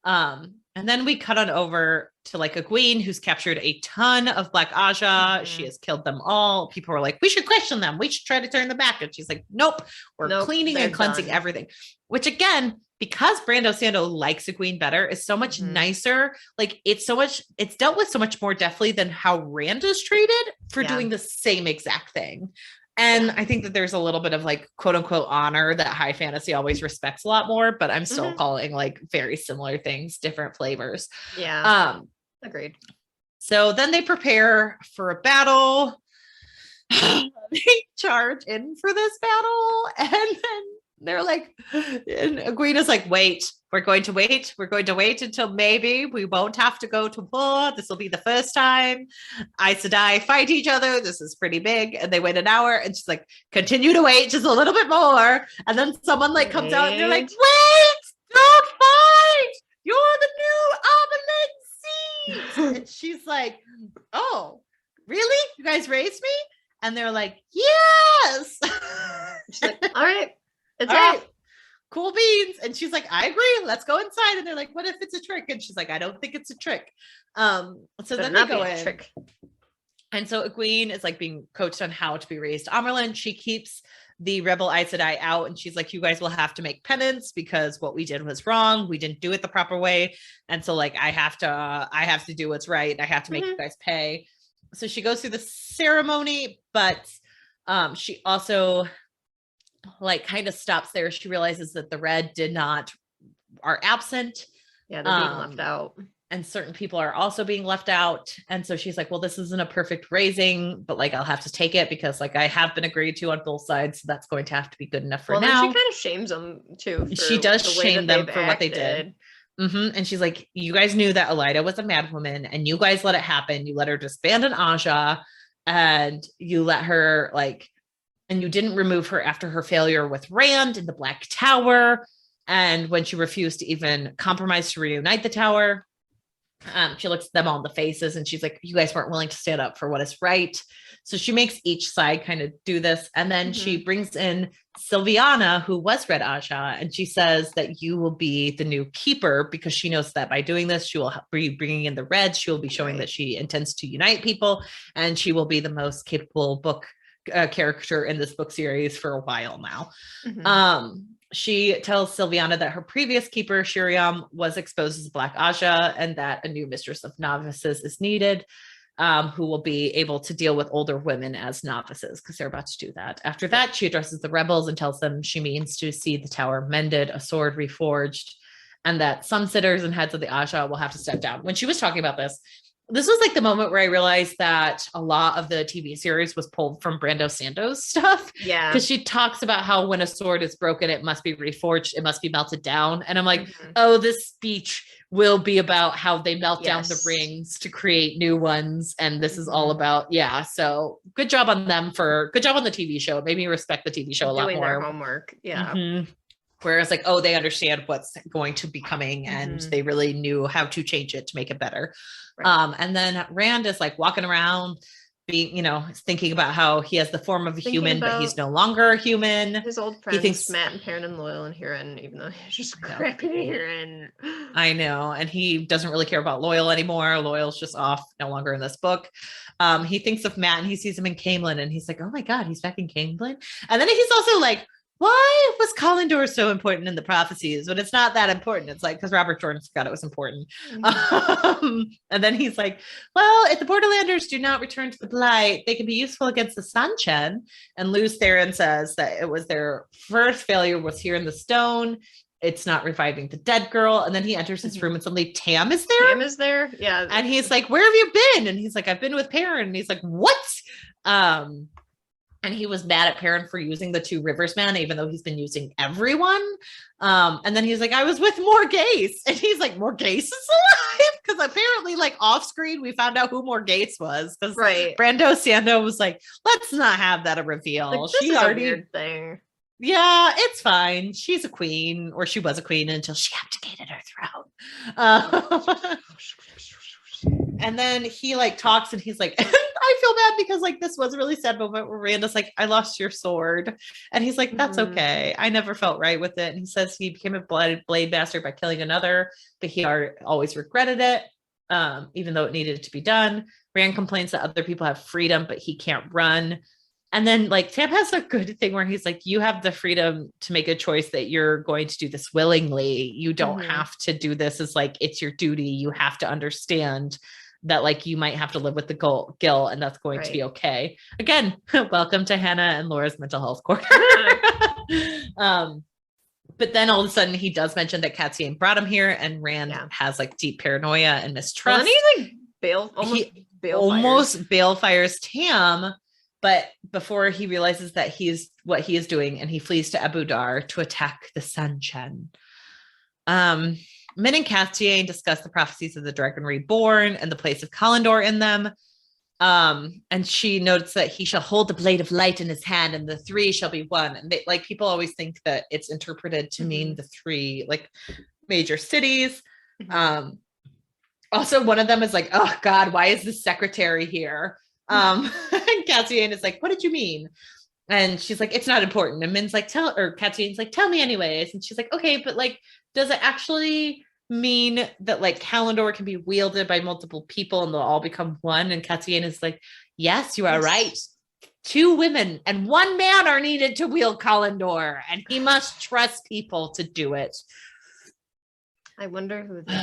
And then we cut on over to like Egwene, who's captured a ton of Black Aja. She has killed them all. People were like, we should question them. We should try to turn them back. And she's like, nope, we're cleaning and cleansing everything. Which again, because Brando Sando likes Egwene better, is so much nicer. Like it's dealt with so much more deftly than how Rand is treated for doing the same exact thing. And I think that there's a little bit of like quote unquote honor that high fantasy always respects a lot more, but I'm still calling like very similar things, different flavors. Yeah. Agreed. So then they prepare for a battle. They charge in for this battle. And then they're like, and Egwene's like, wait, we're going to wait until maybe we won't have to go to war. This will be the first time Aes Sedai fight each other. This is pretty big. And they wait an hour and she's like, continue to wait just a little bit more. And then someone like comes out and they're like, wait, don't fight. You're the new Omelet seat. And she's like, oh, really? You guys raised me? And they're like, yes. She's like, all right. It's all right. Cool beans. And she's like, I agree. Let's go inside. And they're like, what if it's a trick? And she's like, I don't think it's a trick. So then they go in. Trick. And so Egwene is like being coached on how to be raised Amerlin. She keeps the rebel Aes Sedai out, and she's like, you guys will have to make penance because what we did was wrong. We didn't do it the proper way. And so like, I have to do what's right. I have to make you guys pay. So she goes through the ceremony, but she also like kind of stops there. She realizes that the red are absent. Yeah, they're being left out. And certain people are also being left out. And so she's like, well, this isn't a perfect raising, but like, I'll have to take it because like I have been agreed to on both sides. So that's going to have to be good enough for now. She kind of shames them too. She does shame them for what they did. And she's like, you guys knew that Elida was a madwoman and you guys let it happen. You let her disband an Aja and you let her like, and you didn't remove her after her failure with Rand in the Black Tower. And when she refused to even compromise to reunite the tower, she looks at them all in the faces and she's like, you guys weren't willing to stand up for what is right. So she makes each side kind of do this. And then she brings in Sylviana, who was Red Aja, and she says that you will be the new keeper because she knows that by doing this, she will be bringing in the Reds. She will be showing that she intends to unite people, and she will be the most capable book character in this book series for a while now. She tells Sylviana that her previous keeper, Shiriam, was exposed as a Black Aja and that a new mistress of novices is needed, who will be able to deal with older women as novices because they're about to do that. After that, she addresses the rebels and tells them she means to see the tower mended, a sword reforged, and that some sitters and heads of the Aja will have to step down. When she was talking about this was like the moment where I realized that a lot of the TV series was pulled from Brando Sando's stuff. Yeah. Because she talks about how when a sword is broken, it must be reforged. It must be melted down. And I'm like, oh, this speech will be about how they melt down the rings to create new ones. And this is all about, so good job on them good job on the TV show. It made me respect the TV show a lot more. Doing their homework. Yeah. Whereas like, oh, they understand what's going to be coming and they really knew how to change it to make it better. Right. And then Rand is like walking around being, thinking about how he has the form of a human, but he's no longer a human. His old friends, he thinks Matt and Perrin and Loyal and Huron, even though he's just crappy to Huron. I know. And he doesn't really care about Loyal anymore. Loyal's just off, no longer in this book. He thinks of Matt and he sees him in Camelin and he's like, oh my God, he's back in Camelin. And then he's also like, why was Collindor so important in the prophecies? But it's not that important. It's like, because Robert Jordan forgot it was important. And then he's like, well, if the Borderlanders do not return to the Blight, they can be useful against the Sanchen. And Luz Theron says that it was their first failure was here in the stone. It's not reviving the dead girl. And then he enters his room and suddenly Tam is there. Tam is there. Yeah. And he's like, where have you been? And he's like, I've been with Perrin. And he's like, what? And he was mad at Perrin for using the two Rivers men, even though he's been using everyone. And then he's like, I was with Morgase. And he's like, Morgase is alive? Because apparently, like off screen, we found out who Morgase was. Because Brando Sando was like, let's not have that a reveal. Like, this is a weird thing. Yeah, it's fine. She's a queen, or she was a queen until she abdicated her throne. And then he like talks and he's like, I feel bad because like this was a really sad moment where Randa's like, I lost your sword. And he's like, that's okay. I never felt right with it. And he says he became a blade bastard by killing another, but he always regretted it, even though it needed to be done. Rand complains that other people have freedom, but he can't run. And then like Tam has a good thing where he's like, you have the freedom to make a choice that you're going to do this willingly. You don't have to do this as like, it's your duty. You have to understand that like you might have to live with the guilt and that's going to be okay. Again, welcome to Hannah and Laura's mental health corner. But then all of a sudden he does mention that Catsian brought him here and Rand has like deep paranoia and mistrust. And he like almost balefires Tam. But before he realizes that what he is doing, and he flees to Abu Dar to attack the Sanchen. Min and Castiane discuss the prophecies of the Dragon Reborn and the place of Collindor in them. And she notes that he shall hold the blade of light in his hand, and the three shall be one. And they, like people always think that it's interpreted to mean the three like major cities. Also, one of them is like, oh God, why is the secretary here? And Cassiane is like, what did you mean? And she's like, it's not important. And Min's like, Cassiane's like, tell me anyways. And she's like, okay, but like, does it actually mean that like Calendor can be wielded by multiple people and they'll all become one? And Cassiane is like, yes, you are right. 2 women and 1 man are needed to wield Kalendor, and he must trust people to do it. I wonder who they would be.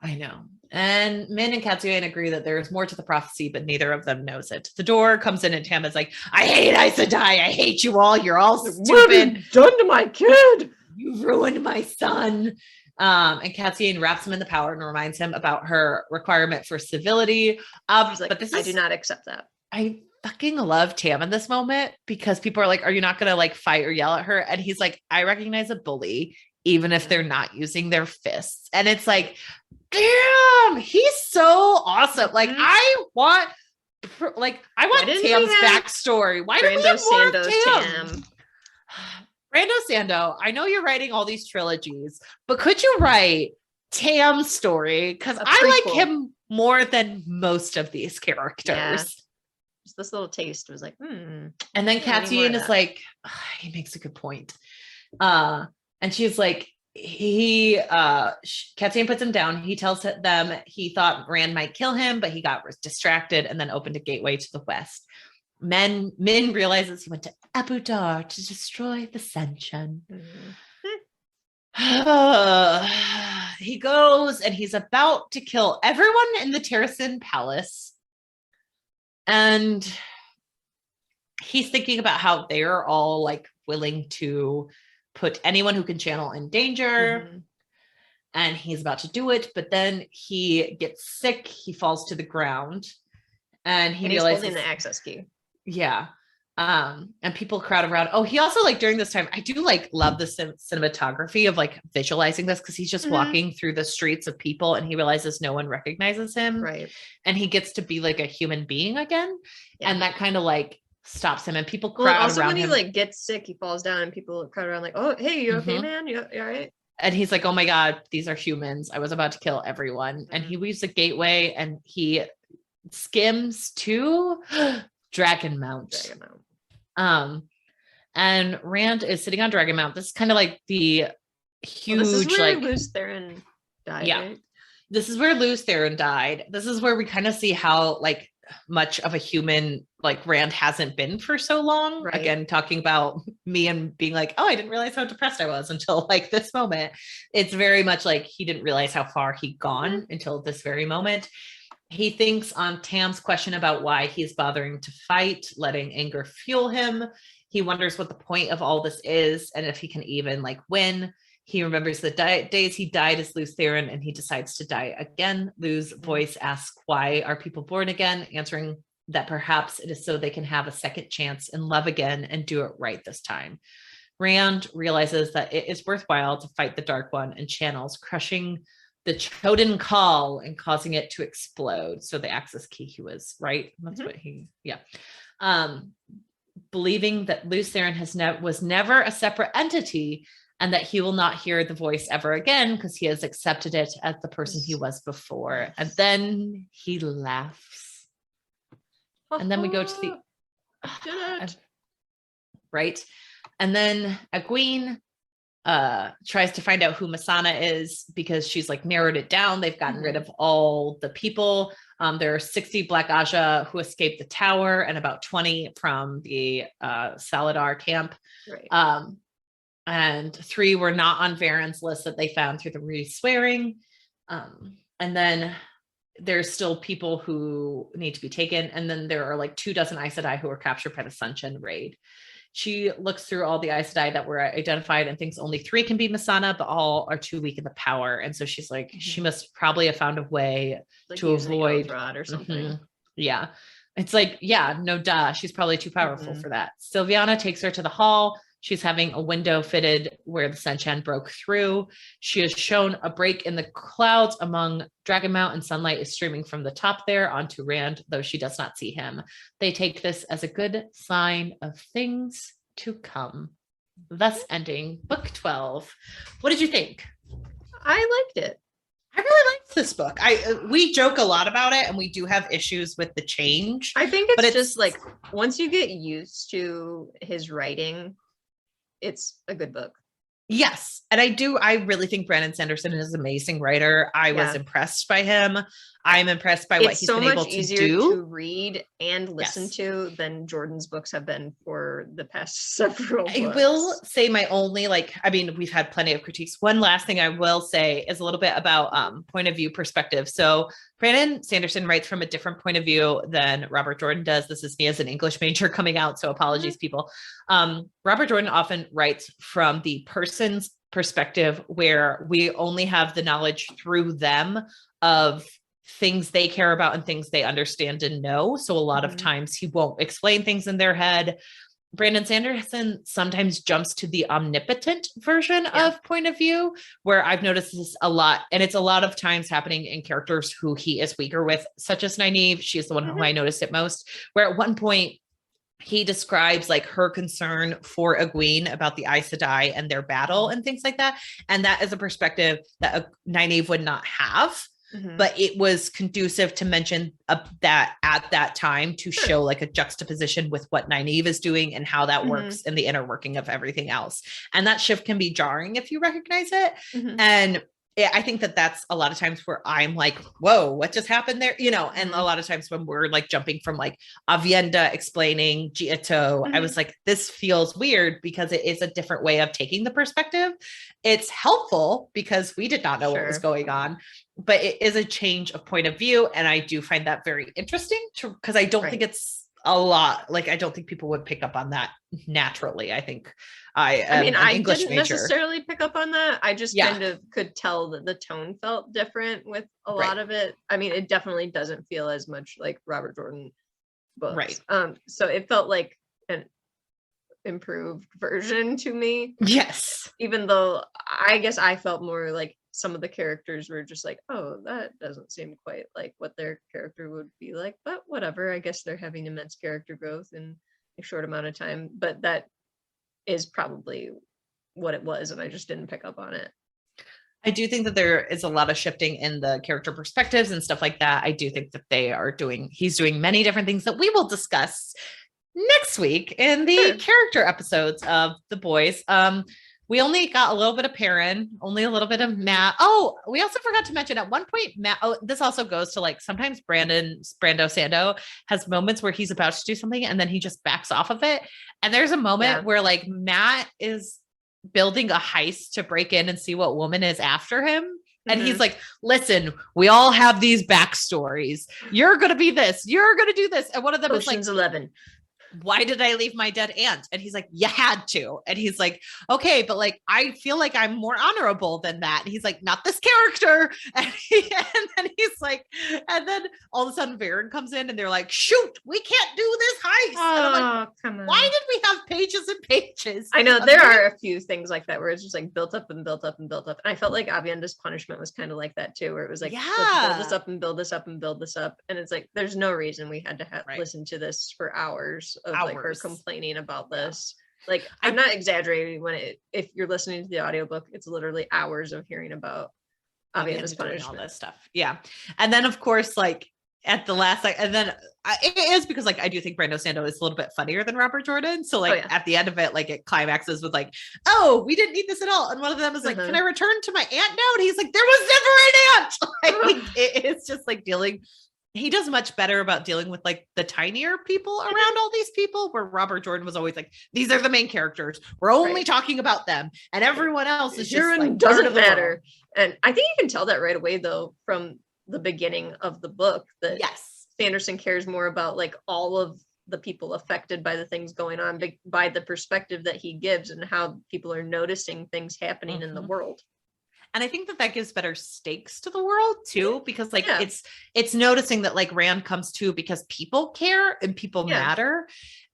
I know. And Min and Katsuyane agree that there's more to the prophecy, but neither of them knows it. The door comes in and Tam is like, I hate Aes Sedai. I hate you all. You're all stupid. What have you done to my kid? You ruined my son. And Katsuyane wraps him in the power and reminds him about her requirement for civility. She's like, but this I do not accept that. I fucking love Tam in this moment because people are like, are you not going to like fight or yell at her? And he's like, I recognize a bully, even if they're not using their fists. And it's like, damn, he's so awesome. Like, I want Tam's backstory. Why don't we have more of Tam? Brando Sando, I know you're writing all these trilogies, but could you write Tam's story? Because I like him more than most of these characters. Yeah. Just this little taste was like, And then Katsuyane is like, he makes a good point. And she's like, Katsuyane puts him down. He tells them he thought Rand might kill him, but he got distracted and then opened a gateway to the west. Min realizes he went to Abu Dar to destroy the Ascension. He goes and he's about to kill everyone in the Terrasin Palace. And he's thinking about how they're all like willing to put anyone who can channel in danger. And he's about to do it, but then he gets sick. He falls to the ground and he's holding the access key. Yeah. And people crowd around. Oh, he also like during this time, I do like love the cinematography of like visualizing this because he's just walking through the streets of people and he realizes no one recognizes him. Right. And he gets to be like a human being again. Yeah. And that kind of like stops him and people crowd around him. Also when he like gets sick, he falls down and people crowd around like, oh, hey, you okay, man? You all right? And he's like, oh my God, these are humans. I was about to kill everyone. And he weaves a gateway and he skims to Dragon Mount. And Rand is sitting on Dragon Mount. This is kind of like the huge, this is where Lews Therin died. Yeah, right? This is where Lews Therin died. This is where we kind of see how like much of a human like Rand hasn't been for so long. Right. Again, talking about me and being like, oh, I didn't realize how depressed I was until like this moment. It's very much like he didn't realize how far he'd gone until this very moment. He thinks on Tam's question about why he's bothering to fight, letting anger fuel him. He wonders what the point of all this is and if he can even like win. He remembers the days he died as Lews Therin and he decides to die again. Lew's voice asks, why are people born again? Answering that perhaps it is so they can have a second chance and love again and do it right this time. Rand realizes that it is worthwhile to fight the Dark One and channels, crushing the Choden Call and causing it to explode. So the access key he was, right? That's what believing that Lews Therin was never a separate entity and that he will not hear the voice ever again because he has accepted it as the person he was before. And then he laughs. And then we go to the... right? And then Egwene tries to find out who Masana is because she's like narrowed it down. They've gotten rid of all the people. There are 60 Black Aja who escaped the tower and about 20 from the Saladar camp. Right. And 3 were not on Varen's list that they found through the re-swearing. And then there's still people who need to be taken. And then there are like 24 Aes Sedai who were captured by the Sunshine raid. She looks through all the Aes Sedai that were identified and thinks only 3 can be Masana, but all are too weak in the power. And so she's like, she must probably have found a way like to avoid or something. Yeah. It's like, yeah, no duh. She's probably too powerful for that. Sylviana takes her to the hall. She's having a window fitted where the sunshine broke through. She is shown a break in the clouds among Dragon Mount and sunlight is streaming from the top there onto Rand, though she does not see him. They take this as a good sign of things to come. Thus ending book 12. What did you think? I liked it. I really liked this book. We joke a lot about it and we do have issues with the change. I think it's just like once you get used to his writing, it's a good book. Yes. And I really think Brandon Sanderson is an amazing writer. I was impressed by him. I'm impressed by what It's he's so been much able to easier do. to read and listen to than Jordan's books have been for the past several books. I will say my only, we've had plenty of critiques. One last thing I will say is a little bit about point of view perspective. So Brandon Sanderson writes from a different point of view than Robert Jordan does. This is me as an English major coming out, so apologies, people. Robert Jordan often writes from the person's perspective where we only have the knowledge through them of things they care about and things they understand and know. So a lot of times he won't explain things in their head. Brandon Sanderson sometimes jumps to the omnipotent version of point of view, where I've noticed this a lot. And it's a lot of times happening in characters who he is weaker with, such as Nynaeve. She is the one who I noticed it most, where at one point he describes like her concern for Egwene about the Aes Sedai and their battle and things like that. And that is a perspective that Nynaeve would not have. But it was conducive to mention that at that time to show like a juxtaposition with what Nynaeve is doing and how that works in the inner working of everything else. And that shift can be jarring if you recognize it. And I think that that's a lot of times where I'm like, whoa, what just happened there? You know, and a lot of times when we're like jumping from like Avienda explaining Giotto, I was like, this feels weird because it is a different way of taking the perspective. It's helpful because we did not know what was going on, but it is a change of point of view. And I do find that very interesting because I don't think it's a lot. Like, I don't think people would pick up on that naturally. I think I English didn't major. necessarily pick up on that. I just kind of could tell that the tone felt different with a lot of it. I mean, it definitely doesn't feel as much like Robert Jordan books. So it felt like an improved version to me. Yes. Even though I guess I felt more like some of the characters were just like, oh, that doesn't seem quite like what their character would be like, but whatever. I guess they're having immense character growth in a short amount of time, but that is probably what it was, and I just didn't pick up on it. I do think that there is a lot of shifting in the character perspectives and stuff like that. I do think that he's doing many different things that we will discuss next week in the character episodes of The Boys. We only got a little bit of Perrin, only a little bit of Matt. Oh, we also forgot to mention at one point, Matt, this also goes to like, sometimes Brando Sando has moments where he's about to do something and then he just backs off of it. And there's a moment where like Matt is building a heist to break in and see what woman is after him. And he's like, listen, we all have these backstories. You're going to be this, you're going to do this. And one of them Ocean's is like, 11. Why did I leave my dead aunt? And he's like, you had to. And he's like, okay, but like, I feel like I'm more honorable than that. And he's like, not this character. And then he's like, and then all of a sudden Varen comes in and they're like, shoot, we can't do this heist. Oh, and I'm like, come on. why did we have pages and pages? I know there are a few things like that where it's just like built up and built up and built up. And I felt like Avienda's punishment was kind of like that too, where it was like, let's build this up and build this up and build this up. And it's like, there's no reason we had to listen to this for hours of like her complaining about this. Like, I'm not exaggerating if you're listening to the audiobook, it's literally hours of hearing about Avienda's punishment. All this stuff. Yeah. And then of course, like at the last, and then it is because like, I do think Brando Sando is a little bit funnier than Robert Jordan. So like at the end of it, like it climaxes with like, oh, we didn't need this at all. And one of them is like, can I return to my aunt now? And he's like, there was never an aunt. Like, it's just like he does much better about dealing with like the tinier people around all these people, where Robert Jordan was always like, these are the main characters. We're only talking about them and everyone else is just like, doesn't matter. And I think you can tell that right away though, from the beginning of the book, that Sanderson cares more about like all of the people affected by the things going on by the perspective that he gives and how people are noticing things happening in the world. And I think that gives better stakes to the world too, because like it's noticing that like Rand comes to because people care and people matter.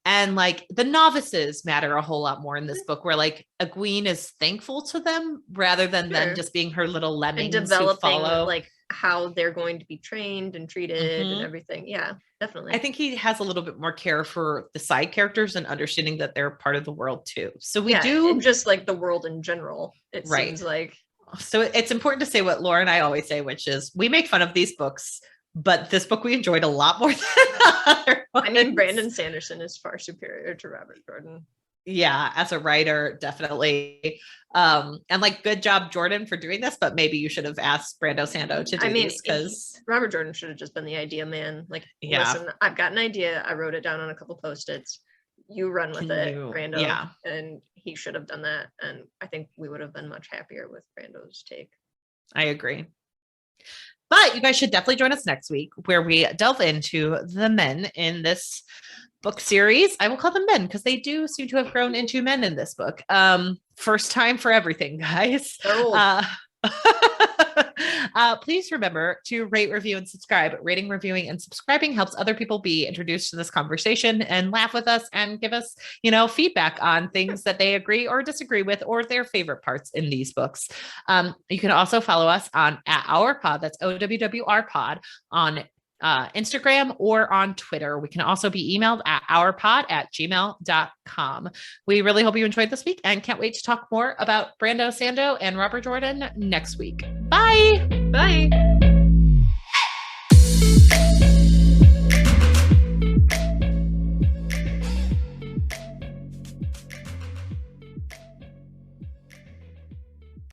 And like the novices matter a whole lot more in this book, where like Egwene is thankful to them rather than them just being her little lemmings and developing who follow. Like how they're going to be trained and treated and everything. Yeah, definitely. I think he has a little bit more care for the side characters and understanding that they're part of the world too. So we do, and just like the world in general, it seems like. So it's important to say what Laura and I always say, which is we make fun of these books, but this book we enjoyed a lot more than the other ones. I mean, Brandon Sanderson is far superior to Robert Jordan. Yeah, as a writer, definitely. And like, good job, Jordan, for doing this, but maybe you should have asked Brando Sando to do these, because Robert Jordan should have just been the idea man. Like, yeah, listen, I've got an idea. I wrote it down on a couple Post-its. You run with it, Brando. Yeah. And he should have done that. And I think we would have been much happier with Brando's take. I agree. But you guys should definitely join us next week, where we delve into the men in this book series. I will call them men because they do seem to have grown into men in this book. First time for everything, guys. Please remember to rate, review, and subscribe. Rating, reviewing, and subscribing helps other people be introduced to this conversation and laugh with us and give us, feedback on things that they agree or disagree with, or their favorite parts in these books. You can also follow us on @OurPod. That's OWWR Pod on Instagram or on Twitter. We can also be emailed at ourpod@gmail.com. We really hope you enjoyed this week and can't wait to talk more about Brando Sando and Robert Jordan next week. Bye. Bye.